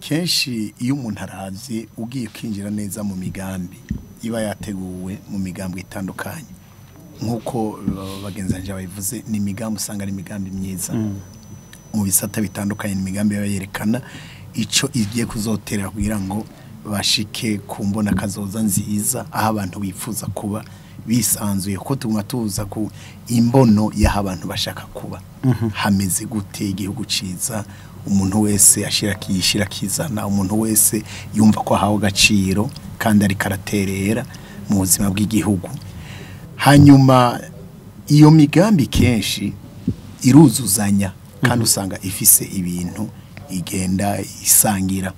kenshi iyo umuntu arazi ugiye kwinjira neza mu migambi iba yateguwe mu migambi itandukanye nk'uko bagenzanje babivuze ni imigambi usanga ari imigambi myiza mu bisata bitandukanye ni imigambi yerekana ico igiye kuzoterera kugira ngo bashike kumbona kazoza nziza aho abantu bifuza kuba bisanzuye ko tuguma tuza ku imbono y'aho abantu bashaka kuba hameze gute igihugu ciza umuntu wese yishira kizana umuntu wese yumva ko ahawe agaciro kandi ari karaterera mu buzima bw'igihugu hanyuma iyo migambi kenshi iruzuzanya kandi usanga ifise ibintu igenda isangira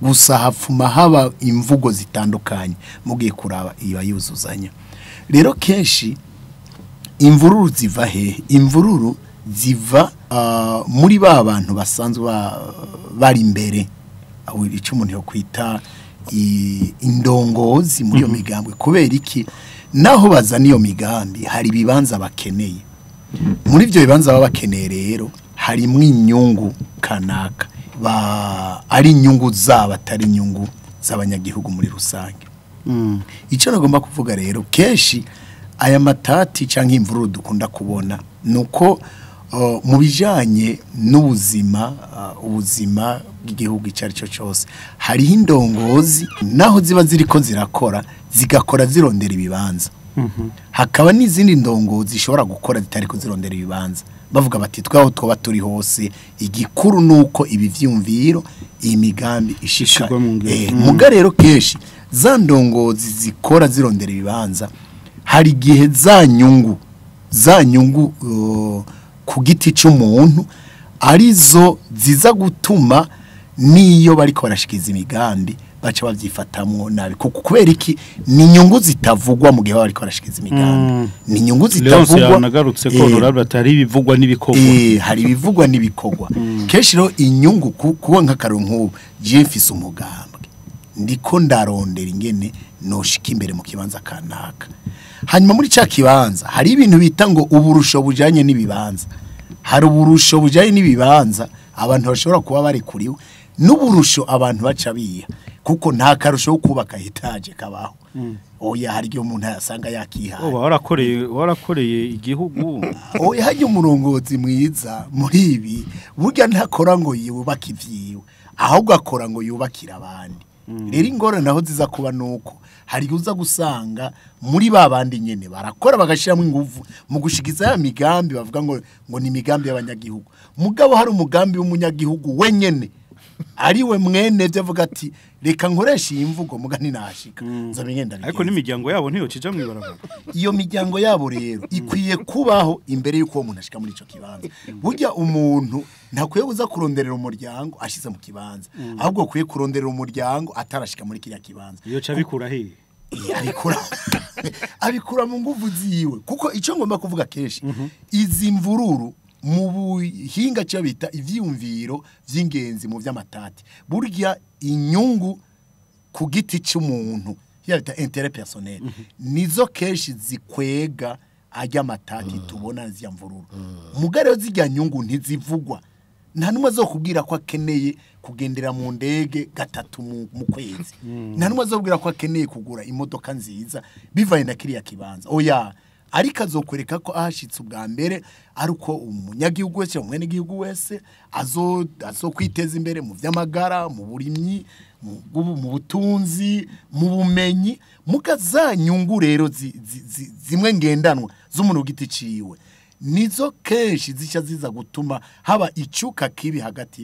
gusa hapfuma haba imvugo zitandukanye mugiye kuraba iba yuzuzanya rero kenshi imvururu ziva he imvururu ziva muri ba bantu basanzwe bari imbere aho icyo umuntu yo kwita indongozi muri iyo migambi kubera iki naho bazana iyo migambi hari ibibanza bakeneye muri ibyo bibanza baba bakeneye rero harimo inyungu kanaka ari inyungu zabo atari inyungu z'abanyagihugu muri rusange icyo nagomba kuvuga rero kenshi aya matati cyangwa imvururu dukunda kubona nuko mu bijanye n'ubuzima ubuzima bw'igihugu icari cyo cyose hariho indongozi naho ziba ziriko zirakora zigakora zirondera ibibanza hakaba n'izindi ndongozi zishobora gukora zitariko zirondera ibibanza bavuga bati twaho twoba turi hose igikuru nuko ibi vyumviro iyi migambi ishika muga rero kenshi za ndongozi zikora zirondera ibibanza hari gihe za nyungu ku giti cy'umuntu arizo ziza gutuma niyo bariko barashikiza imigambi baca bavyifatamwo nabi kuko kubera iki ni inyungu zitavugwa mu gihe bariko barashikiza imigambi ni inyungu zitavugwa nagarutse ko honorable atari ibivugwa n'ibikogwa hari ibivugwa n'ibikogwa kenshi rero inyungu kuba nk'akaronko jefise umugambwe ndiko ndarondera ingene noshika imbere mu kibanza kanaka hanyuma muri ca kibanza hari ibintu bita ngo uburusho bujanye n'ibibanza hari uburusho bujanye n'ibibanza abantu bashobora kuba bari kuriwe n'uburusho abantu baca biya kuko nta karusho kubaka etaje kabaho oya hari igihe umuntu yasanga yakihaye warakoreye igihugu oya hajye umurongozi mwiza muri ibi burya ntakora ngo yubake ivyiwe ahubwo akora ngo yubakira abandi rero ingorane naho ziza kuba nuko hari uza gusanga muri babandi nyene barakora bagashiramo ingufu mu gushigiza ya migambi bavuga ngo ni migambi y'abanyagihugu mugabo hari umugambi w'umunyagihugu wenyene ariwe mwene byavuga ati reka nkoresha iyi mvugo mugani nashika nzabigenda ariko n'imiryango yabo ntiyo cija mwibarabara iyo miryango yabo rero ikwiye kubaho imbere yuko umuntu ashika muri ico kibanza burya umuntu ntakwiye kuza kuronderera umuryango ashize mu kibanza ahubwo kwiye kuronderera umuryango atarashika muri kiriya kibanza iyo ca bikura he abikura mu nguvu ziwe kuko ico ngomba kuvuga kenshi izi mvururu mu buhinga cyo bita ivyumviro vy'ingenzi mu vy'amatati burya inyungu ku giti cy'umuntu yabita intérêt personnel nizo keshi zikwega ajya amatati tubona zya mvururu mugare zijya nyungu ntizivugwa nta numwe zo kubwira ko akeneye kugendera mu ndege gatatu mu kwezi nta numwe zo kubwira ko akeneye kugura imodoka nziza bivaye na kiriya kibanza oya ariko azokwereka ko ahashitse ubwa mbere ari uko umunyagihugu wese umwene gihugu wese azokwiteza imbere mu vy'amagara mu burimyi mu butunzi mu bumenyi mukaza nyungu rero zimwe ngendanwa z'umuntu giti ciwe nizo kenshi zisha ziza gutuma haba icuka kibi hagati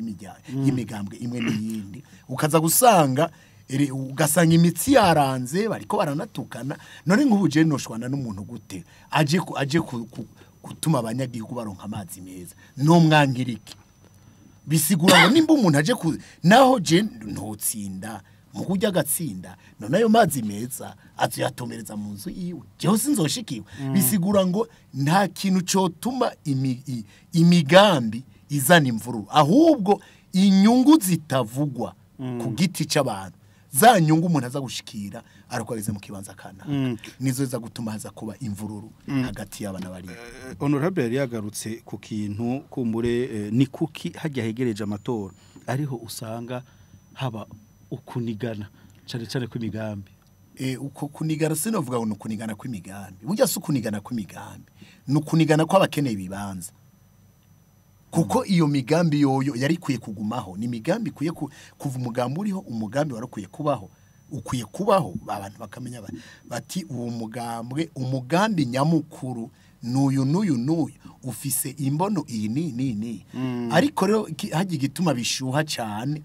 y'imigambwe imwe n'iyindi ukaza gusanga ugasanga imitsi yaranze bariko baranatukana none nk'ubuje noshwana n'umuntu gute aje gutuma abanyagihugu baronka amazi meza no mwankiriki bisigura ngo nimba umuntu aje naho je ntotsinda mu kujya gatsinda none ayo mazi meza azuyatomereza mu nzu iwe jeho sinzoshikiwe bisigura ngo nta kintu cotuma imigambi izana imvururu ahubwo inyungu zitavugwa ku giti c'abantu za nyungu umuntu aza gushikira ariko ageze mu kibanza kana nizo za gutuma haza kuba imvururu hagati y'abana bari honorable yari yagarutse ku kintu kumbure ni kuki hajya hegereje amatora ariho usanga haba ukunigana cyane kw'imigambi uko kunigana sinovuga ngo nukunigana kw'imigambi burya se ukunigana kw'imigambi nukunigana kw'abakeneye ibibanza kuko iyo migambi yoyo yari kwiye kugumaho ni migambi kuye kuva umugambi uriho umugambi warakwiye kubaho ukwiye kubaho abantu bakamenya bati uwo umugambi nyamukuru nuyu ufise imbono iyi ni ariko rero hagiye gituma bishuha cyane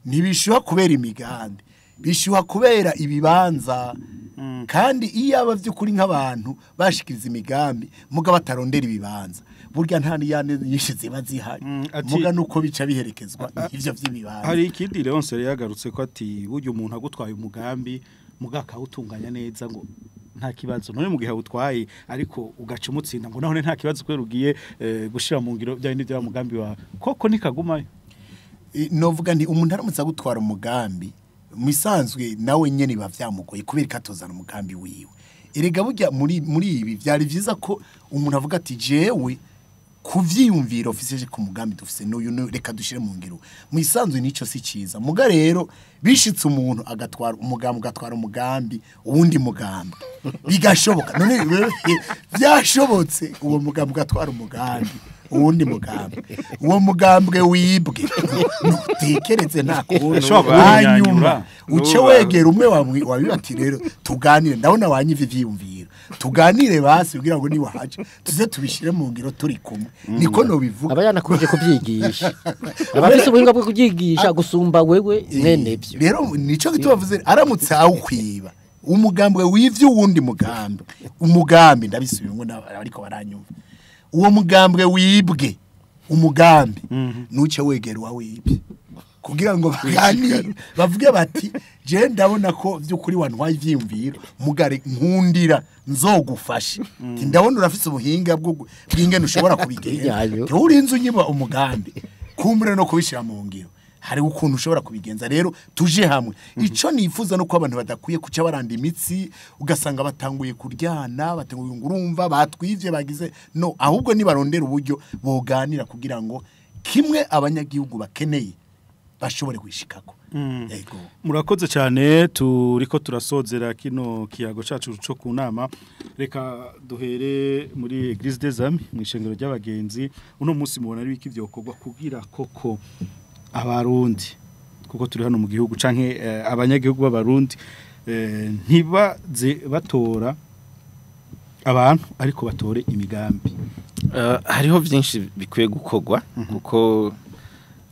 ntibishuha kubera imigambi bishuha kubera ibibanza kandi iyo aba by'ukuri nk'abantu bashikiriza imigambi muga batarondera ibibanza burya nta niyane yishize bazihari muga nuko bica biherekezwa ivyo vy'ibibanza hari ikindi Leonce yagarutse ko ati burya umuntu agutwaye umugambi muga akawutunganya neza ngo nta kibazo none mu gihe utwaye ariko ugaca umutsinda ngo none nta kibazo kwera ugiye gushira mu ngiro bya bya mugambi wa koko nikagumayo novuga nti umuntu aramutse gutwara umugambi misanzwe nawe nyene bavyamugoye kubera katozana umugambi wiwe erega burya muri ibi byari byiza ko umuntu avuga ati jewe kuvyiyumvira ofisije ku mugambi dufise n'uyu reka dushire mu ngiro misanzwe nico si ciza muga rero bishitse umuntu agatwara umugambi uwundi mugambi bigashoboka none byashobotse uwo mugambi ugatwara umugambi uwundi mugambi uwo mugambwe wibwe nutekereze nta hanyuma uce wegera umwe wabibati rero tuganire ndabona wanyiva ivyiyumviro tuganire basi kugira ngo ni wahaje tuze tubishire mu ngiro turi kumwe niko no bivuga abayanakuje kubyigisha abafise ubuhinga bwo kubyigisha gusumba wewe mwene byo rero nico gitubavuze aramutse awukwiba umugambwe wivye uwundi umugambi ndabisubiyemo ariko baranyumva uwo mugambwe wibwe umugambi nuce wegera wa wibye kugira ngo bavuge bati je ndabona ko byukuri wantwaye ivyiyumviro mugare nkundira nzogufasha ndabona urafise ubuhinga bw'ingene ushobora kubigenda urinze unyiba umugambi kumbure no kubishira mu ngiro hari ukuntu ushobora kubigenza rero tuje hamwe ico nifuza no ko abantu badakwiye kuca baranda imitsi ugasanga batanguye kuryana batanguye ngurumva batwivye bagize no ahubwo ni barondera uburyo boganira kugira ngo kimwe abanyagihugu bakeneye bashobore kwishikako yego murakoze cyane turiko turasozera kino kiyago cacu cyo ku nama reka duhere muri Église des Amis mu ishengero ry'abagenzi uno munsi mubona ari iki byokorwa kugira koko abarundi kuko turi hano mu gihugu canke abanyagihugu b'abarundi ntibaze batora abantu ariko batore imigambi hariho byinshi bikwiye gukorwa kuko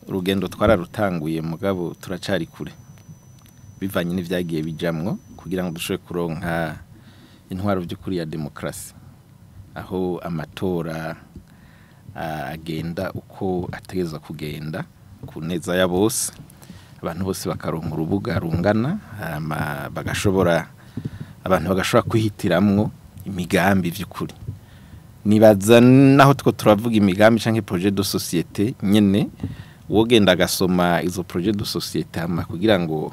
urugendo twararutanguye mugabo turacari kure bivanye n'ivyagiye bijamwo kugira ngo dushobore kuronka intwaro by'ukuri ya demokrasi aho amatora agenda uko ategeza kugenda ku neza ya bose abantu bose bakaronka urubuga rungana abantu bagashobora kwihitiramwo imigambi by'ukuri nibaza naho two turavuga imigambi canke projet de société nyene wogenda agasoma izo projet de société ama kugira ngo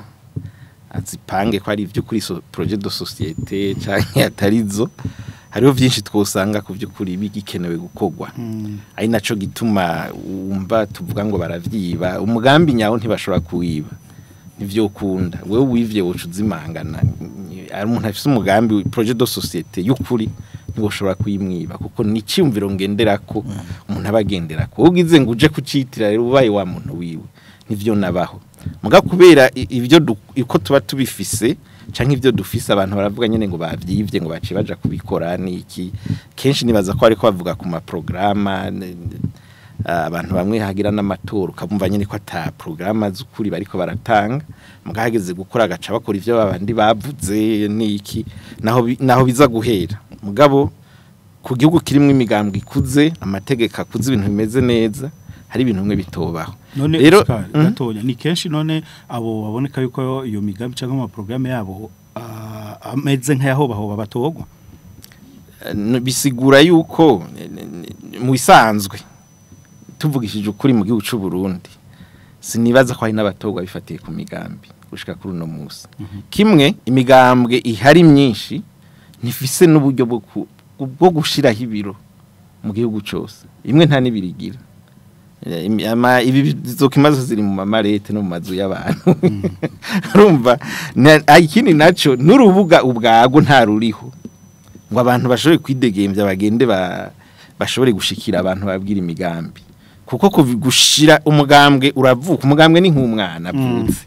azipange ko ari by'ukuri projet de société canke atarizo hariho byinshi twosanga ku by'ukuri bigikenewe gukorwa ari naco gituma umva tuvuga ngo baravyiba umugambi nyawo ntibashobora kuwiba nivyo ukunda wewe wivye wocu-zimangana ari umuntu afise umugambi projet de société y'ukuri ntiboshobora kuyimwiba kuko ni cyumviro ngenderako umuntu abagenderako ugize ngo uje kucitira rero ubaye wa muntu wiwe nivyo nabaho muga kubera ivyo uko tuba tubifise canke ivyo dufise abantu baravuga nyene ngo bavyivye ngo baci baja kubikora niki kenshi nibaza ko ariko bavuga ku ma programa abantu bamwe hagira n'amatora ukabumva nyene ko ata programa z'ukuri bariko baratanga mugahageze gukora agaca bakora ivyo babandi bavuze niki naho biza guhera mugabo ku gihugu kirimo imigambwe ikuze amategeko akuze ibintu bimeze neza hari ibintu bimwe bitobaho none rero gatonya ni kenshi none abo baboneka yuko iyo migambi cyangwa ama programme yabo ameze nkaho baho batogwa bisigura yuko mu bisanzwe tuvugishije ukuri mu gihugu cy'u Burundi sinibaza ko hari n'abatogwa bifatiye ku migambi gushika kuri uno munsi kimwe imigambwe ihari myinshi nifise n'uburyo bwo gushiraho ibiro mu gihugu cyose imwe nta nibirigira ibi zokimazo ziri mu mamarete no mu mazu y'abantu urumva ikindi naco n'urubuga ubwago nta ruriho ngo abantu bashobore kwidegembya bagende bashobore gushikira abantu babwira imigambi kuko gushira umugambwe uravuka umugambwe ni nk'umwana avutse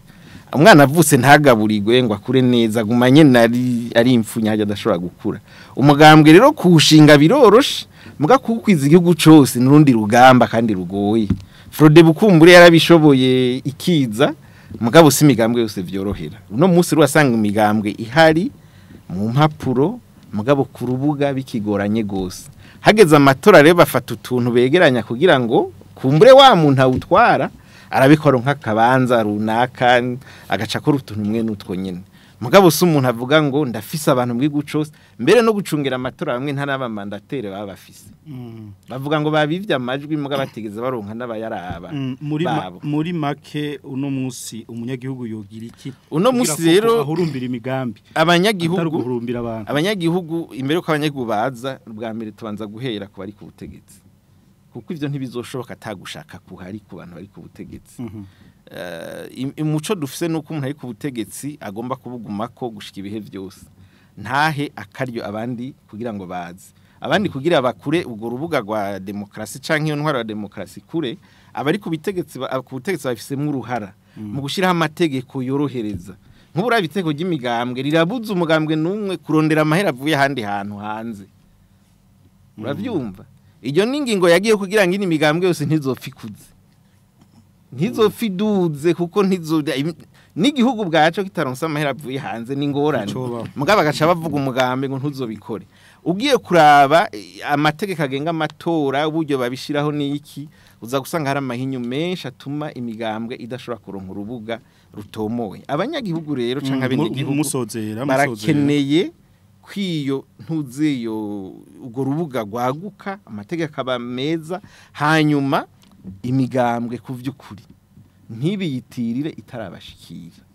umwana avutse ntagaburirwe ngo akure neza gumanye ari imfunya hajya adashobora gukura umugambwe rero kuwushinga biroroshe muga kukwiza igihugu cyose n'urundi rugamba kandi rugoye Frode Bukumbure yarabishoboye ikiza mugabo si imigambwe yose vyorohera uno munsi ruwasanga imigambwe ihari mu mpapuro mugabo ku rubuga bikigoranye gose hageze amatora rero bafata utuntu begeranya kugira ngo kumbure wa muntu awutwara arabikora nk'akabanza runaka agaca ko rutuntu mwe n'utwo nyene mugabo se umuntu avuga ngo ndafise abantu mwigucose mbere no gucungera amatora bamwe nta n'abamandatere baba bafise bavuga ngo babivye amajwi mugabo batigeze baronka n'abayaraba muri make uno munsi umunyagihugu yogira iki uno munsi rero ahurumbira imigambi abanyagihugu imbere ko abanyagihugu baza bwa mbere tubanza guhera ku bari ku butegetsi kuko ivyo ntibizoshoboka atagushaka kuhari ku bantu bari ku butegetsi umuco dufise nuko umuntu ari ku butegetsi agomba kubugumako gushika ibihe byose ntahe akaryo abandi kugira ngo baze abandi kugira bakure ubwo rubuga rwa demokrasi canke iyo ntwaro ya demokrasi kure abari ku butegetsi bafisemo uruhara mu gushiraho amategeko yorohereza nk'ubura ibitego ry'imigambwe rirabuza umugambwe numwe kurondera amahera avuye handi hantu hanze uravyumva iyo ningingo yagiye kugira ngo imigambwe yose ntizopfikuze ntizopfiduze kuko n'igihugu bwaco kitaronsa amahera avuye hanze n'ingorane mugabo agaca bavuga umugambi ngo ntuzobikore ugiye kuraba amategeko agenga amatora uburyo babishiraho niki uza gusanga hari amahinyu menshi atuma imigambwe idashobora kuronka urubuga rutomoye abanyagihugu rero canke abenegihugu barakeneye kwiyo ntuzeyo ugo rubuga rwaguka amategeko aba meza hanyuma imigambwe kuvyukuri ntibiyitirire itarabashikira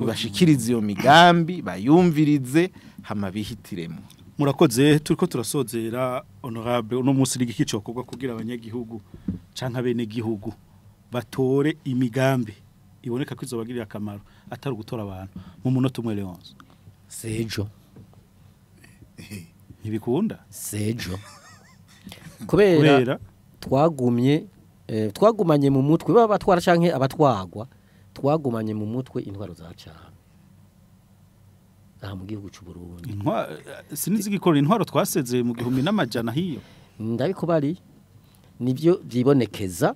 bashikirize iyo migambi bayumvirize hama bihitiremo murakoze turiko turasozera honorable uno munsi n'igiki cokorwa kugira abanyagihugu canke abene gihugu batore imigambi iboneka ko izobagirira akamaro atari gutora abantu mu munota umwe Leonce sejo ntibikunda sejo kubera twagumanye mu mutwe baba batwara canke abatwagwa twagumanye mu mutwe intwaro za cyane aha mu gihugu cy'u Burundi sinizi gikora intwaro twaseze mu gihumbi n'amajana hiyo ndabiko bari nibyo byibonekeza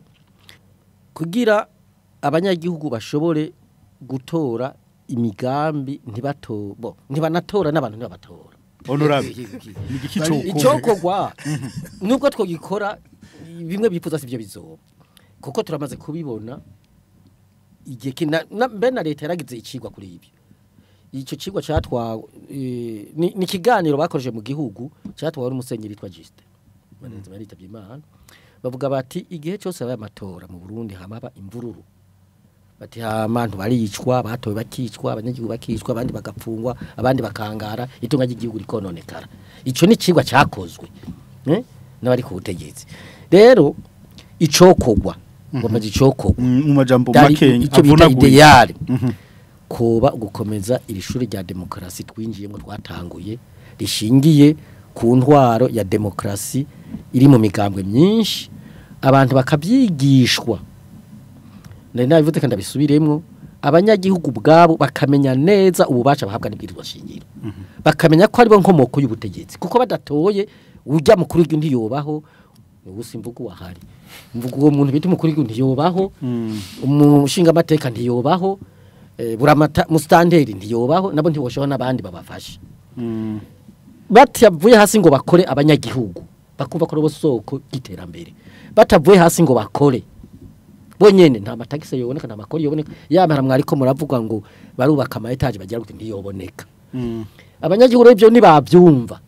kugira abanyagihugu bashobore gutora imigambi ntibanatora n'abantu ntibabatora honorable ni icokogwa nubwo twogikora bimwe bifuza sivyo bizoba kuko turamaze kubibona igihe na leta yaragize icigwa kuri ibyo icyo cigwa cyatwa ni kiganiro bakoreje mu gihugu cyatwa n'umusenyeri witwa Juste banenze baritabye Imana bavuga bati igihe cyose abaye amatora mu Burundi hamaba imvururu bati abantu baricwa batowe bakicwa abanyagihugu bakicwa abandi bagapfungwa abandi bakangara itunga ry'igihugu rikononekara ico ni cigwa cyakozwe n'abari ku butegetsi rero icokogwa ngomaje icokogwa mu majambo makenya avuna ideal koba gukomeza iri shuri rya demokrasi twinjiyemo twatanguye rishingiye ku ntwaro ya demokrasi iri mu migambwe myinshi abantu bakabyigishwa nabivuze kandi abisubiremwo abanyagihugu bwabo bakamenya neza ububasha bahabwa n'ibwirizwa shingiro bakamenya ko aribo nkomoko y'ubutegetsi kuko badatoye ujya mukuru w'igihugu ntiyobaho ubusimvugo wahari mvugo uwo muntu bita mukuru w'igihugu ntiyobaho umushinga amateka ntiyobaho buramata mustanderi ntiyobaho nabo ntiboshaho nabandi babafasha batavuye hasi ngo bakore abanyagihugu bakumva ko robo soko giterambere batavuye hasi ngo bakore bonyene nta matagise yoboneka nta makori yoboneka yamara mwariko muravuga ngo barubaka ama etage bagira kuti ntiyoboneka abanyagihugu ibyo nibavyumva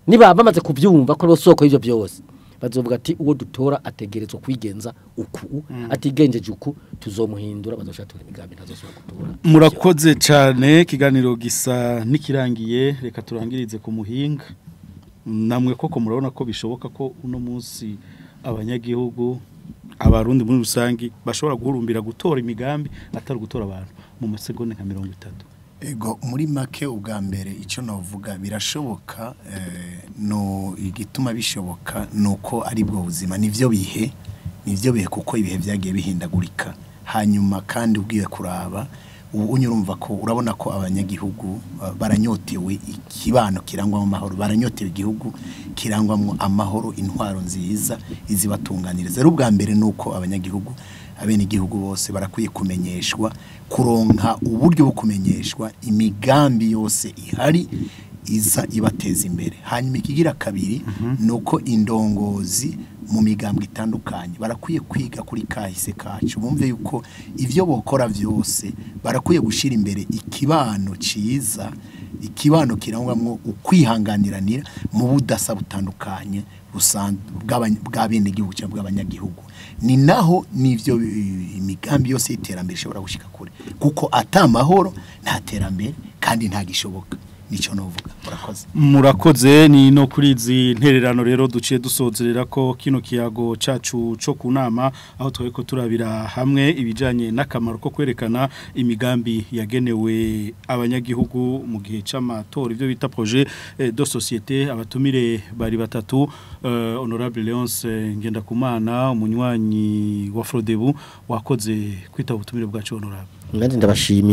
bamaze kuvyumva ko robo soko ivyo byose bazovuga ati uwo dutora ategerezwa kwigenza uku atigenjeje uku tuzomuhindura bazoshatura imigambi ntazosubira gutora murakoze cyane kiganiro gisa nikirangiye reka turangirize ku muhinga namwe koko murabona ko bishoboka ko uno munsi abanyagihugu abarundi muri rusangi bashobora guhurumbira gutora imigambi atari gutora abantu mu masegonda nka 30 ego muri make ubwa mbere icyo navuga birashoboka no igituma bishoboka nuko ari bwo buzima nivyo bihe kuko ibihe byagiye bihindagurika hanyuma kandi ubwiye kuraba unyurumva ko urabona ko abanyagihugu baranyotewe ikibano kirangwa mu mahoro baranyotewe igihugu kirangwamwo amahoro intwaro nziza izibatunganiriza rero ubwa mbere nuko abanyagihugu abene igihugu bose barakwiye kumenyeshwa kuronka uburyo bwo kumenyeshwa imigambi yose ihari iza ibateza imbere hanyuma ikigira kabiri nuko indongozi mu migambi itandukanye barakwiye kwiga kuri kahise kacu bumve yuko ivyo bokora vyose barakwiye gushira imbere ikibano ciza ikibano kirangwamwo ukwihanganiranira mu budasa butandukanye bw'abene igihugu cyangwa bw'abanyagihugu ni naho nivyo imigambi yose y'iterambere ishobora gushika kure kuko atamahoro nta terambere kandi nta gishoboka nico novuga murakoze ni no kurizi ntererano rero duciye dusozerera ko kino kiyago cacu cyo kunama aho tweko turabira hamwe ibijanye n'akamaro ko kwerekana imigambi yagenewe abanyagihugu mu gihe c'amatora ivyo bita projet de société abatumire bari batatu honorable Leonce Ngendakumana umunywanyi wa Frodebu wakoze kwita ubutumire bwacu honorable ngandi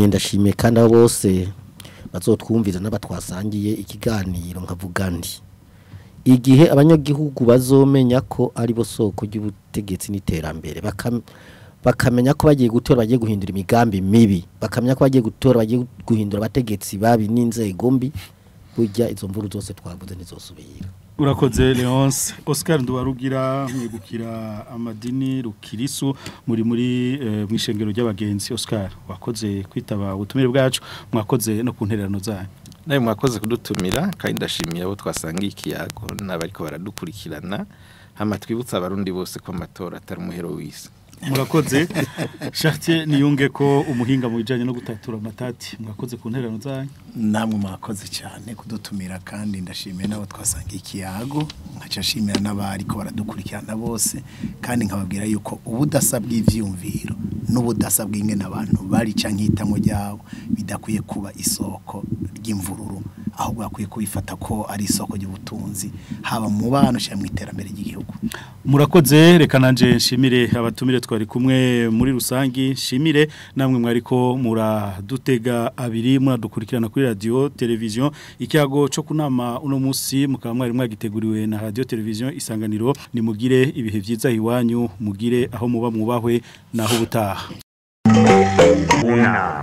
ndashimiye kandi abo bose bazotwumviza n'abatwasangiye ikiganiro nkavuga ndi igihe abanyagihugu bazomenya ko ari bo soko ry'ubutegetsi n'iterambere bakamenya ko bagiye gutora bagiye guhindura imigambi mibi bakamenya ko bagiye gutora bagiye guhindura abategetsi babi n'inzego mbi burya izo mvuru zose twavuze ntizosubira urakoze Leonce Oscar Nduwarugira mwegukira amadini rukirisu muri mwishengero ry'abagenzi Oscar wakoze kwitaba ubutumire bwacu mwakoze no kuntererano zanyu nawe mwakoze kudutumira kandi ndashimiye abo twasangiye ikiyago n'abariko baradukurikirana hama twibutsa abarundi bose ko amatora atari umuhero w'isi murakoze Chartier niyunge ko umuhinga mu bijanye no gutatura amatati mwakoze ku ntererano zanyu namwe mwakoze cyane kudutumira kandi ndashimiye nabo twasangiye ikiyago nkaca shimira n'abari ko baradukurikirana bose kandi nkababwira yuko ubudasa bw'ivyumviro n'ubudasa bw'ingene abantu bari canke hitamo ryabo bidakwiye kuba isoko ry'imvururu ahubwo akwiye kubifata ko ari isoko ry'ubutunzi haba mu bana cyangwa mu iterambere ry'igihugu. Murakoze reka nanje nshimire abatumire twari kumwe muri rusangi nshimire namwe mwariko muradutega abiri muradukurikirana kuri radio television ikiyago cyo kunama uno musi mukaba mwari mwagiteguriwe na radio television Isanganiro ni mugire ibihe vyiza iwanyu mugire aho muba mwubahwe naho butaha. Una